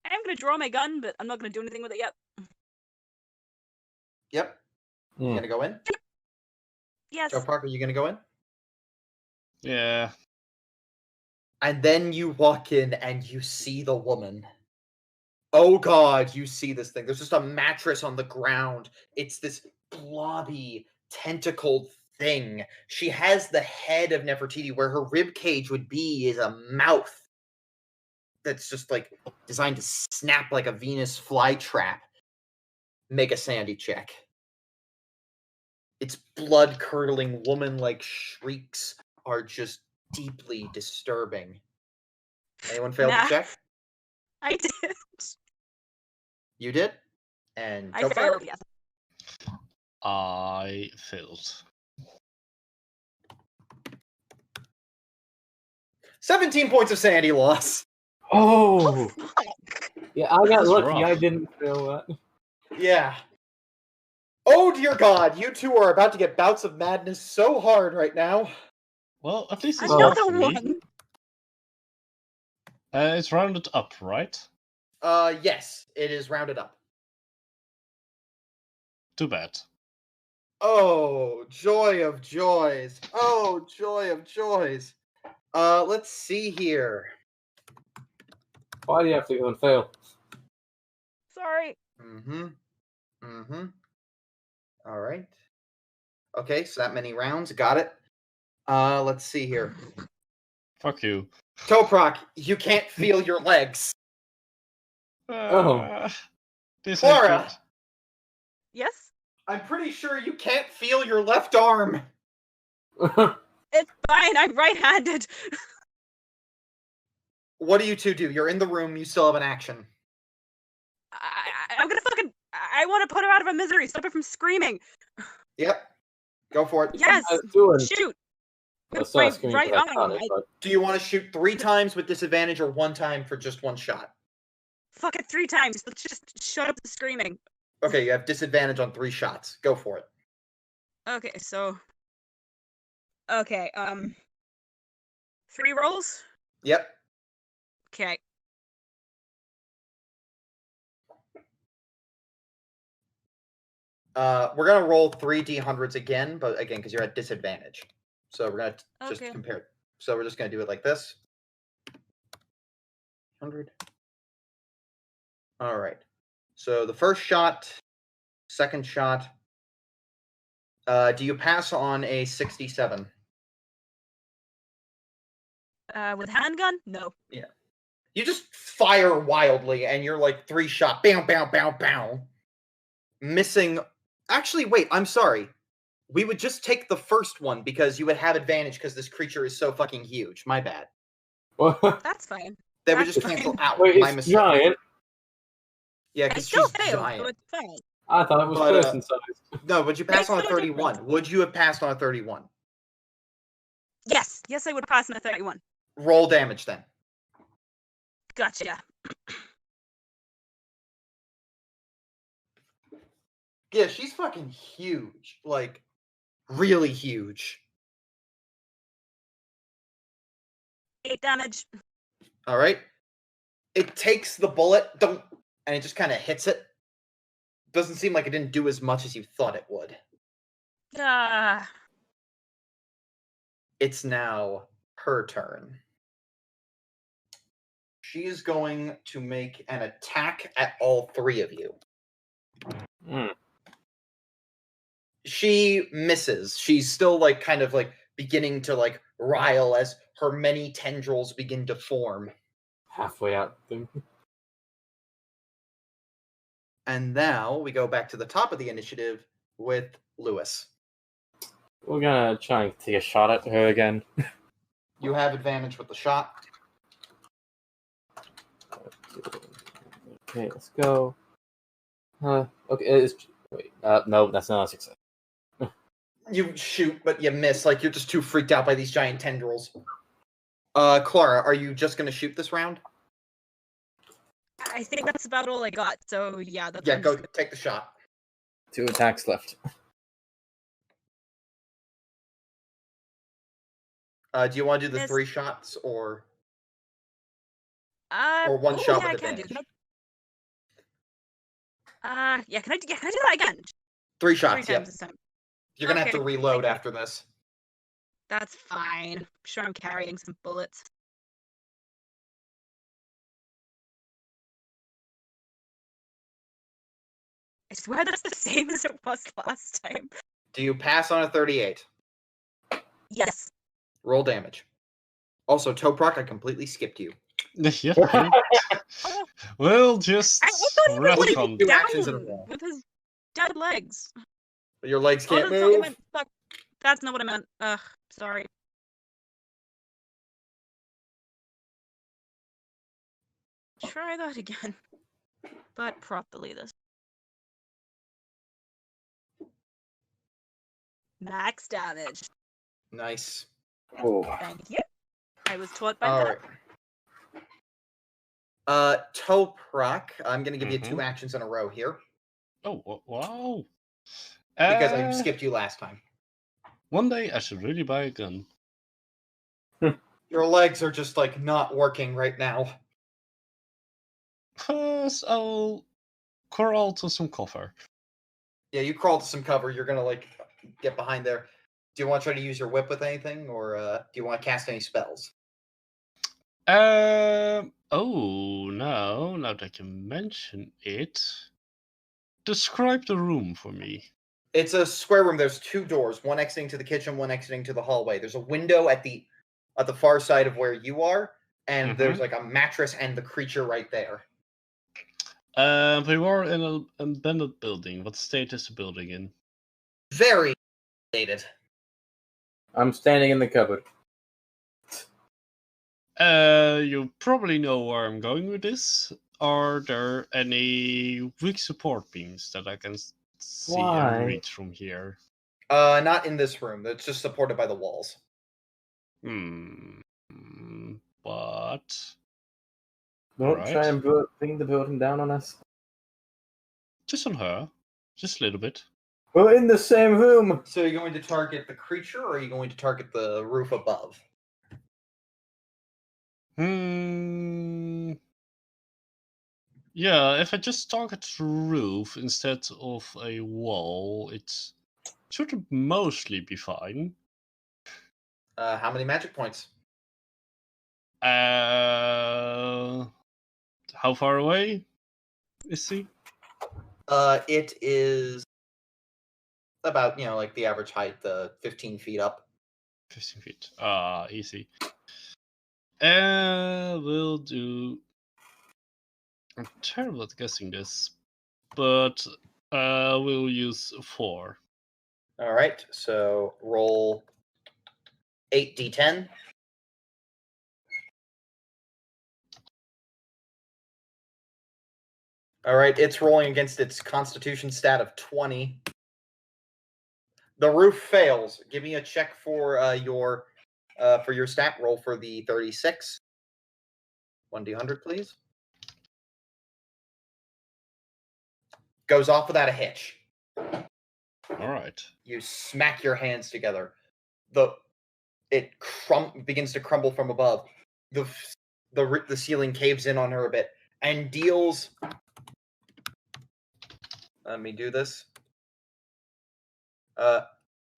I am gonna draw my gun, but I'm not gonna do anything with it yet. Yep. You gonna go in? Yes. Toprak, are you gonna go in? Yeah. And then you walk in and you see the woman. Oh god, you see this thing. There's just a mattress on the ground. It's this blobby, tentacled thing. She has the head of Nefertiti where her rib cage would be is a mouth that's just like designed to snap like a Venus flytrap. Make a sandy check. Its blood-curdling woman-like shrieks are just deeply disturbing. Anyone failed Nah. the check? I did. You did? And I Toprak? failed. Yes. I failed. 17 points of sanity loss. Oh! Fuck. Yeah, I got That's lucky. rough. I didn't feel that. Yeah. Oh dear God, you two are about to get bouts of madness so hard right now. Well, at least it's not Another for me. one. It's rounded up, right? Yes, it is rounded up. Too bad. Oh, joy of joys. Oh, joy of joys. Let's see here. Why do you have to go and fail? Sorry. All right. Okay, so that many rounds. Got it. Let's see here. Fuck you. Toprak, you can't feel your legs. This Clara, ain't Yes. I'm pretty sure you can't feel your left arm. It's fine. I'm right-handed. What do you two do? You're in the room. You still have an action. I'm gonna fucking. I want to put her out of her misery. Stop her from screaming. Yep. Go for it. Yes. I was doing. Shoot. Well, With it's not my screaming right because I arm. caught it, but Do you want to shoot 3 times with disadvantage or 1 time for just 1 shot? Fuck it 3 times. Let's just shut up the screaming. Okay, you have disadvantage on 3 shots. Go for it. Okay, so. Okay, 3 rolls? Yep. Okay. We're gonna roll 3 d100s again, but again, because you're at disadvantage. So we're gonna just Okay. compare. So we're just gonna do it like this. 100. All right. So the first shot, second shot. Do you pass on a 67? With handgun? No. You just fire wildly, and you're like 3 shot. Bam, bam, bam, bam. Missing. Actually, wait. I'm sorry. We would just take the first one because you would have advantage because this creature is so fucking huge. My bad. what? That's fine. That would That's just cancel fine. out. Wait, My it's mistake. giant. Yeah, I because still she's failed, so giant. it's fine. I thought it was But, person size. No, would you pass Makes on a no 31? difference. Would you have passed on a 31? Yes. Yes, I would have passed on a 31. Roll damage then. Gotcha. Yeah, she's fucking huge. Like, really huge. 8 damage. All right. It takes the bullet, and it just kind of hits it. Doesn't seem like it didn't do as much as you thought it would. It's now her turn. She is going to make an attack at all 3 of you. She misses. She's still like kind of like beginning to like rile as her many tendrils begin to form. Halfway out. Thing. And now we go back to the top of the initiative with Lewis. We're gonna try and take a shot at her again. You have advantage with the shot. Okay, let's go. Okay, wait. No, that's not a success. You shoot, but you miss. Like, you're just too freaked out by these giant tendrils. Clara, are you just going to shoot this round? I think that's about all I got. So yeah, that's. Yeah, I'm go just take the shot. 2 attacks left. Do you want to do the Miss. 3 shots or gonna, one shot yeah, with I can do. advantage? Yeah, can I do that again? 3 3 shots, times yep. this time. You're going to have Okay, to reload thank you. after this. That's fine. I'm sure I'm carrying some bullets. I swear that's the same as it was last time. Do you pass on a 38? Yes. Roll damage. Also, Toprak, I completely skipped you. Yeah. Oh, We'll just I thought he was What do you like do? 2 actions in a down row. with his dead legs. But your legs Oh, can't that's not what I move. meant. Fuck. That's not what I meant. Ugh, sorry. Try that again. But properly this. Max damage. Nice. Oh. Thank you. I was taught by All that. right. Toprak, I'm going to give you 2 Mhm. actions in a row here Oh, wow. because I skipped you last time. One day I should really buy a gun. Your legs are just like not working right now. First, I'll crawl to some cover. Yeah, you crawl to some cover. You're gonna like get behind there. Do you want to try to use your whip with anything, or do you want to cast any spells? Oh, no, now that you mention it. Describe the room for me. It's a square room. There's 2 doors, one exiting to the kitchen, one exiting to the hallway. There's a window at the far side of where you are, and there's like a mattress and the creature right there. We were in a Bennet building. What state is the building in? Very dated. I'm standing in the cupboard. You probably know where I'm going with this. Are there any weak support beams that I can see Why? and reach from here? Not in this room. It's just supported by the walls. But Don't Right. try and bring the building down on us. just on her, just a little bit. We're in the same room. So you're going to target the creature, or are you going to target the roof above? Yeah, if I just target the roof instead of a wall, it should mostly be fine. How many magic points? How far away is he? It is about, like the average height, 15 feet up. 15 feet. Easy. We'll do. I'm terrible at guessing this, but we'll use 4. All right, so roll 8d10. All right, it's rolling against its constitution stat of 20. The roof fails. Give me a check for your stat roll for the 36. 1d100, please. Goes off without a hitch. All right. You smack your hands together. It begins to crumble from above. The ceiling caves in on her a bit and deals. Let me do this. No,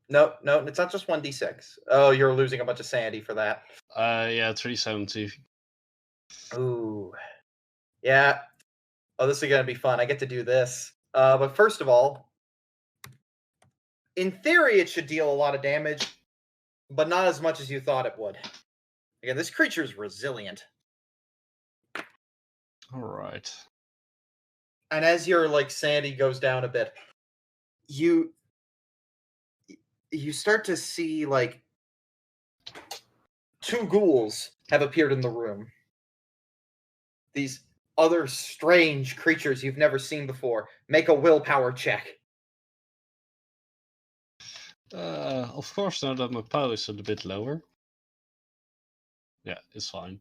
it's not just 1d6. Oh, you're losing a bunch of sanity for that. Yeah, 370. Ooh. Yeah. Oh, this is gonna be fun. I get to do this. But first of all, in theory, it should deal a lot of damage, but not as much as you thought it would. Again, this creature is resilient. All right. And as your sanity goes down a bit, you start to see 2 ghouls have appeared in the room. These other strange creatures you've never seen before. Make a willpower check. Of course, now that my power is a bit lower. Yeah, it's fine.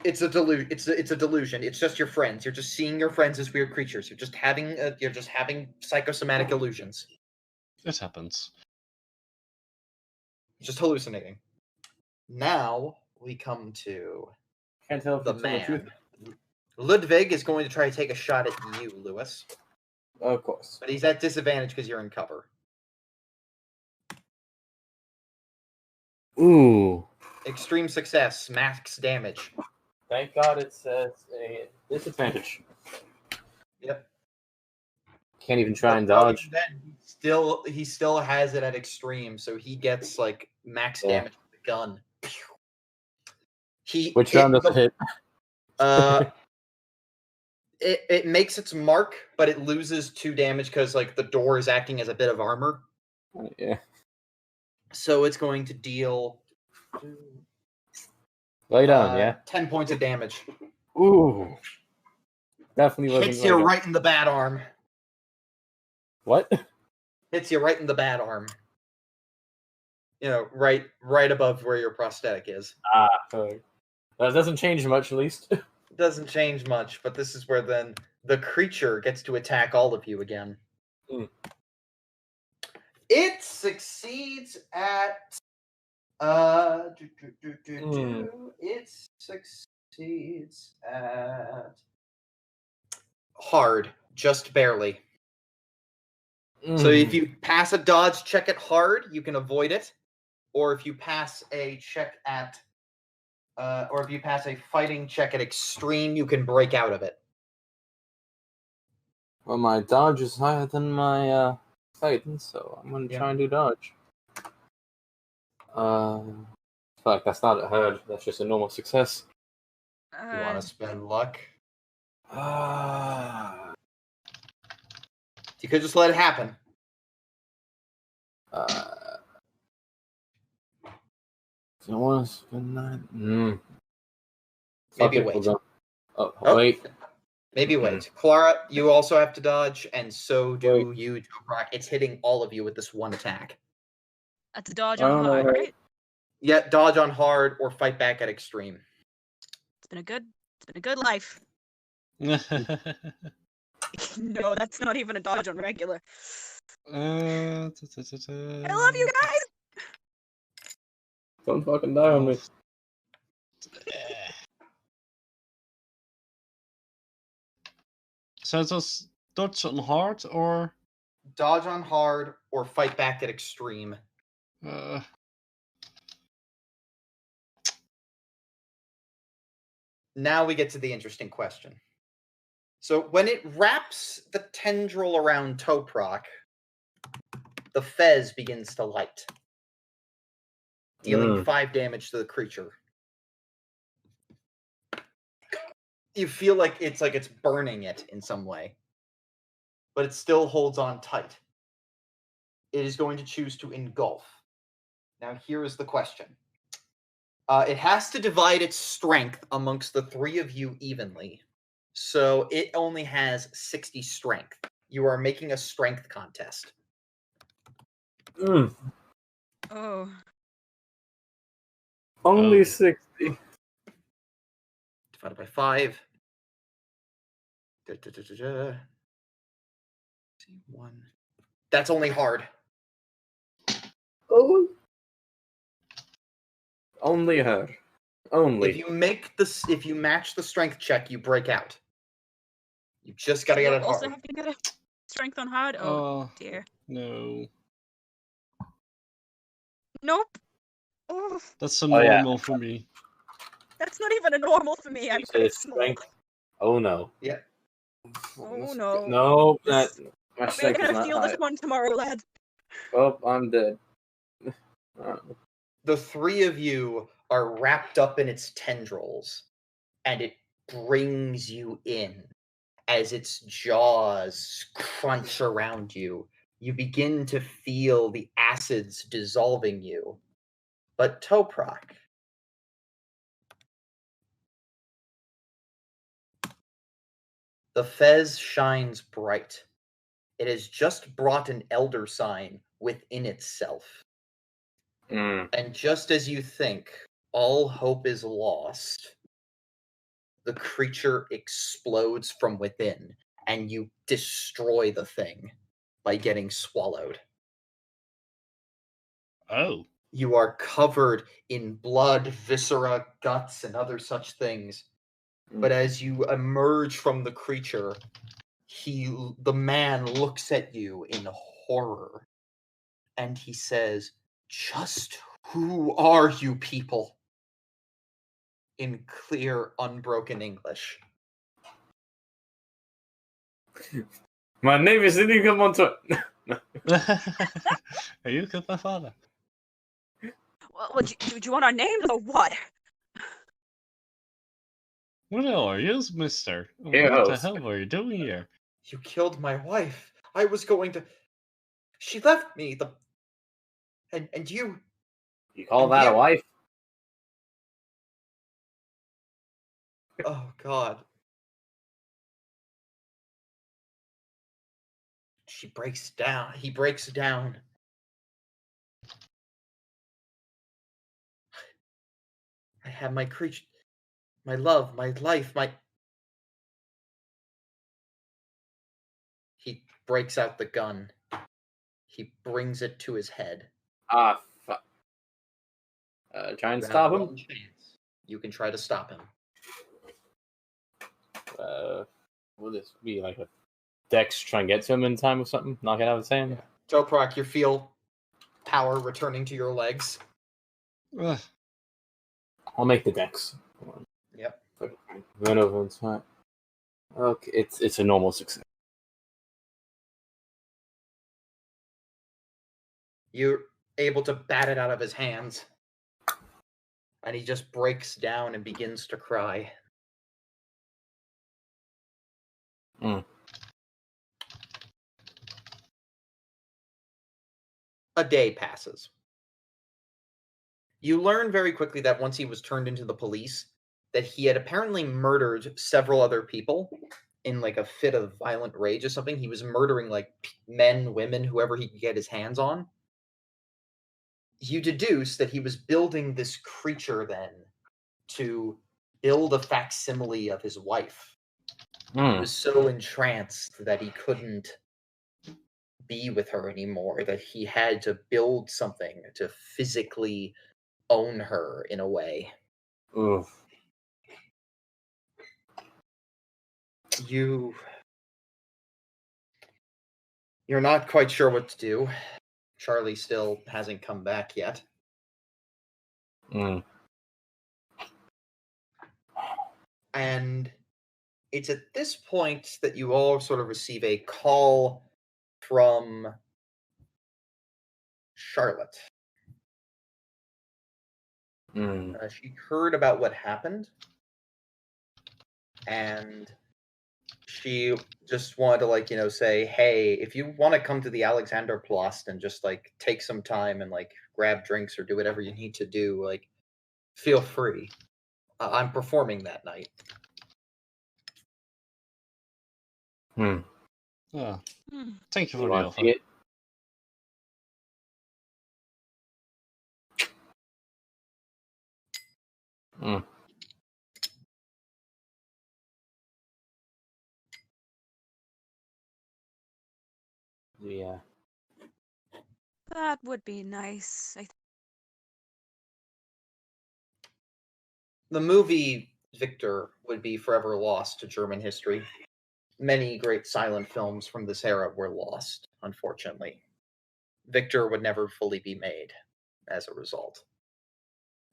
It's a delusion. It's a delusion. It's just your friends. You're just seeing your friends as weird creatures. You're just having psychosomatic illusions. It happens. Just hallucinating. Now we come to Can't tell if the you're telling the truth. man. Ludwig is going to try to take a shot at you, Lewis, Of course. but he's at disadvantage because you're in cover. Ooh. Extreme success, max damage. Thank God it says a disadvantage. Yep. Can't even try and But other dodge. than that, he still has it at extreme, so he gets like max Yeah. damage with the gun. Which round does it hit? It makes its mark, but it loses 2 damage because like the door is acting as a bit of armor. Yeah. So it's going to deal Lay down, yeah? 10 points of damage. Ooh. Definitely wasn't Hits you right in the bad arm. What? Hits you right in the bad arm. You know, right above where your prosthetic is. That doesn't change much, at least. Doesn't change much, but this is where then the creature gets to attack all of you again. Mm. It succeeds at it succeeds at hard, just barely. So if you pass a dodge check at hard, you can avoid it, or if you pass a check at or if you pass a fighting check at extreme, you can break out of it. Well, my dodge is higher than my fighting, so I'm gonna try and do dodge. Fuck, that's not a herd. That's just a normal success. You want to spend luck? You could just let it happen. Do I want to spend that? Maybe Okay, wait. Oh, Oh. wait. Maybe wait. Clara, you also have to dodge, and so do you, Toprak. It's hitting all of you with this one attack. That's a dodge on hard, right? Yeah, dodge on hard or fight back at extreme. It's been a good life. No, that's not even a dodge on regular. I love you guys. Don't fucking die on me. So it was dodge on hard or dodge on hard or fight back at extreme. Now we get to the interesting question. So when it wraps the tendril around Toprak, the Fez begins to light, dealing 5 damage to the creature. You feel like it's burning it in some way, but it still holds on tight. It is going to choose to engulf. Now here is the question. It has to divide its strength amongst the 3 of you evenly. So it only has 60 strength. You are making a strength contest. Oh. Only 60. Divided by 5. 1. That's only hard. Oh. Only her. Only. If you match the strength check, you break out. You just gotta get it hard. Also have to get a strength on hard. Oh dear. No. Nope. Oh. That's a normal for me. That's not even a normal for me. I'm pretty small. Strength. Oh no. Yeah. Oh no. No, my We're strength is gonna not steal high. this one tomorrow, lad. Oh, I'm dead. The 3 of you are wrapped up in its tendrils, and it brings you in. As its jaws crunch around you, you begin to feel the acids dissolving you. But Toprak, the Fez shines bright. It has just brought an elder sign within itself. Mm. And just as you think all hope is lost, the creature explodes from within, and you destroy the thing by getting swallowed. Oh. You are covered in blood, viscera, guts, and other such things. But as you emerge from the creature, the man looks at you in horror, and he says, "Just who are you people?" in clear, unbroken English. My name is Inigo Montoya. You killed my father. Well, do you want our names or what? What are you, mister? Here, What the host. hell were you doing here? You killed my wife. I was going to... She left me. And you... You call And that a you- wife? Oh, God. She breaks down. He breaks down. I have my creature... My love, my life, my... He breaks out the gun. He brings it to his head. Ah, fuck. Try and You stop have him? one chance. You can try to stop him. Will this be like a Dex try and get to him in time or something? Knock it out of his hand? Toprak, you feel power returning to your legs. Ugh. I'll make the Dex. Yep. Run over and try. Okay, it's a normal success. You're able to bat it out of his hands. And he just breaks down and begins to cry. Mm. A day passes. You learn very quickly that once he was turned into the police, that he had apparently murdered several other people in like a fit of violent rage or something. He was murdering like men, women, whoever he could get his hands on. You deduce that he was building this creature then to build a facsimile of his wife. He was so entranced that he couldn't be with her anymore, that he had to build something to physically own her in a way. Oof. You're not quite sure what to do. Charlie still hasn't come back yet. Mm. And it's at this point that you all sort of receive a call from Charlotte. Mm. She heard about what happened, and she just wanted to, say, hey, if you want to come to the Alexanderplatz and just, take some time and, grab drinks or do whatever you need to do, feel free. I'm performing that night. Oh, Hmm. thank you You for the want to offer. see it? Mm. Yeah. That would be nice. The movie Victor would be forever lost to German history. Many great silent films from this era were lost, unfortunately. Victor would never fully be made as a result.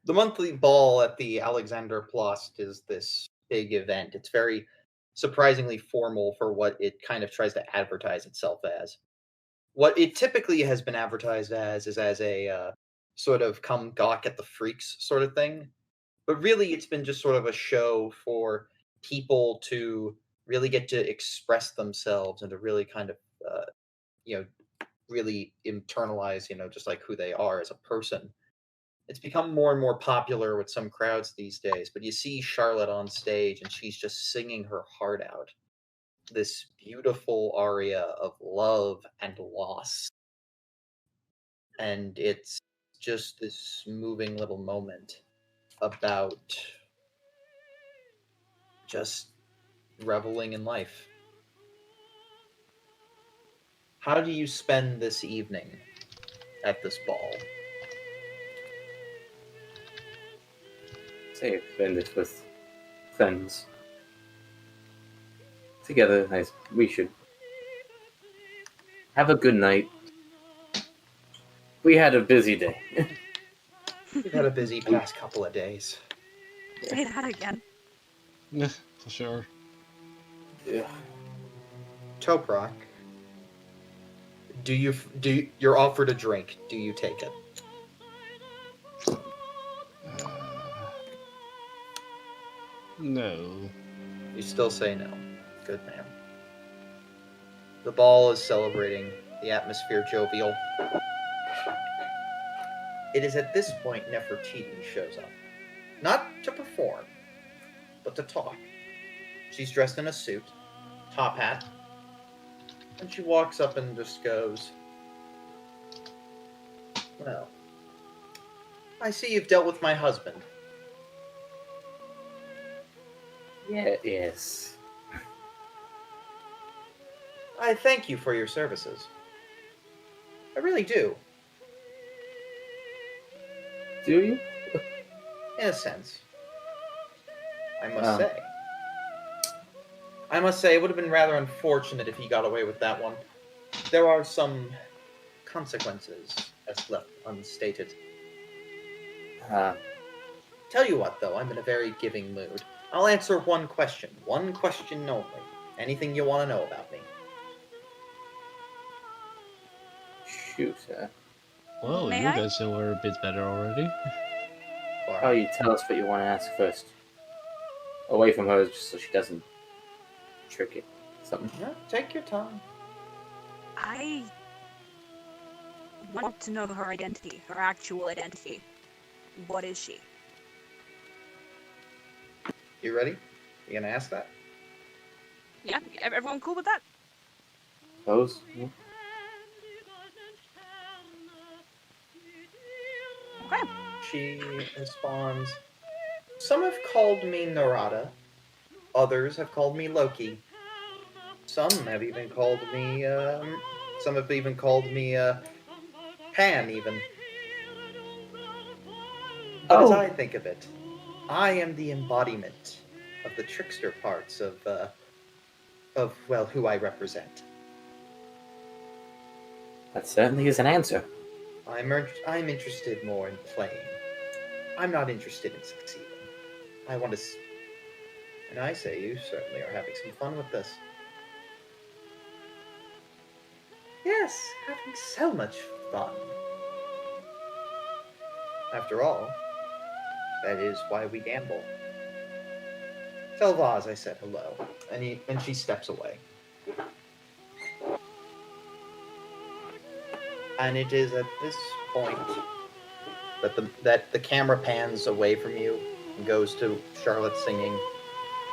The monthly ball at the Alexanderplatz is this big event. It's very surprisingly formal for what it kind of tries to advertise itself as. What it typically has been advertised as is as a sort of come gawk at the freaks sort of thing. But really, it's been just sort of a show for people to really get to express themselves and to really kind of, really internalize, just like who they are as a person. It's become more and more popular with some crowds these days, but you see Charlotte on stage and she's just singing her heart out. This beautiful aria of love and loss. and it's just this moving little moment about just reveling in life. How do you spend this evening at this ball? Say I spend it with friends. Together, we should have a good night. We had a busy day. We've had a busy past couple of days. Say that again. Yeah, for sure. Yeah. Toprak, you're offered a drink. Do you take it? No. You still say no. Good man. The ball is celebrating, the atmosphere jovial. It is at this point Nefertiti shows up. Not to perform, but to talk. She's dressed in a suit, top hat, and she walks up and just goes, "Well, I see you've dealt with my husband. Yeah, yes. I thank you for your services. I really do, Do you? in a sense. I must Wow. say. I must say, it would have been rather unfortunate if he got away with that one. There are some consequences as left unstated. Tell you what, though, I'm in a very giving mood. I'll answer one question only. Anything you want to know about me. Shoot. Well, May you I? guys are a bit better already. Oh, you tell us what you want to ask first. Away from her, just so she doesn't trick it. Something. Yeah, take your time. I want to know her identity, her actual identity. What is she? You ready? You gonna ask that? Yeah, everyone cool with that? Pose? Okay. She responds, "Some have called me Narada. Others have called me Loki. Some have even called me, Pan, even. But as I think of it, I am the embodiment of the trickster parts of who I represent. That certainly is an answer. I'm interested more in playing. I'm not interested in succeeding. I want to... And I say you certainly are having some fun with this. Yes, having so much fun. After all, that is why we gamble. Tell Vaz I said hello, and she steps away. And it is at this point that the camera pans away from you and goes to Charlotte singing,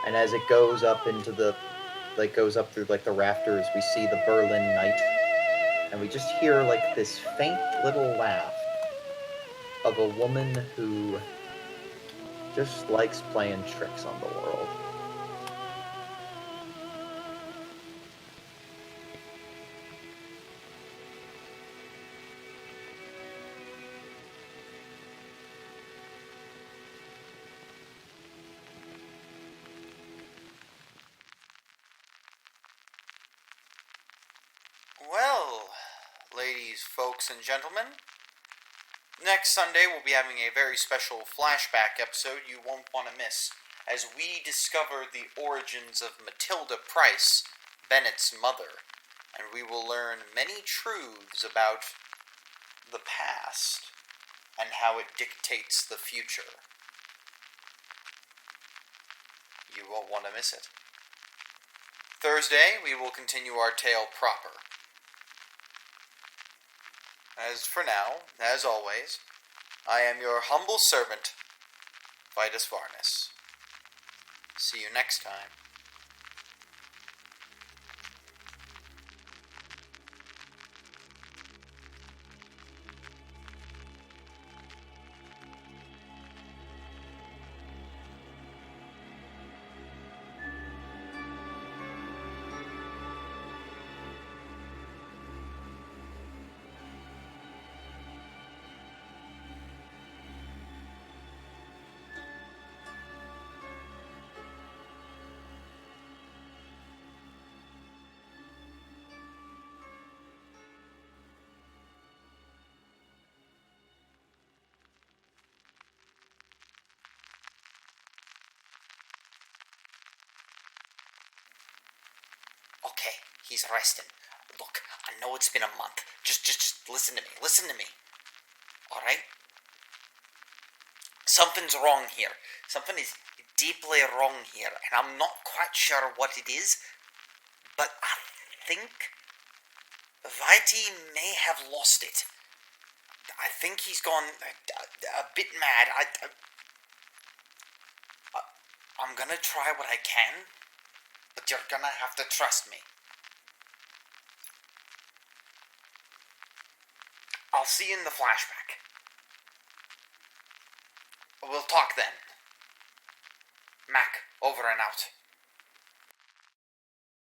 and as it goes up into goes up through the rafters, we see the Berlin night, and we just hear this faint little laugh of a woman who just likes playing tricks on the world. Well, ladies, folks, and gentlemen, next Sunday we'll be having a very special flashback episode you won't want to miss, as we discover the origins of Matilda Price, Bennet's mother, and we will learn many truths about the past and how it dictates the future. You won't want to miss it. Thursday, we will continue our tale proper. As for now, as always, I am your humble servant, vitusvarnus. See you next time. He's resting. Look, I know it's been a month. Just listen to me. Listen to me. Alright? Something's wrong here. Something is deeply wrong here, and I'm not quite sure what it is, but I think Viti may have lost it. I think he's gone a bit mad. I'm gonna try what I can, but you're gonna have to trust me. I'll see you in the flashback. We'll talk then. Mac, over and out.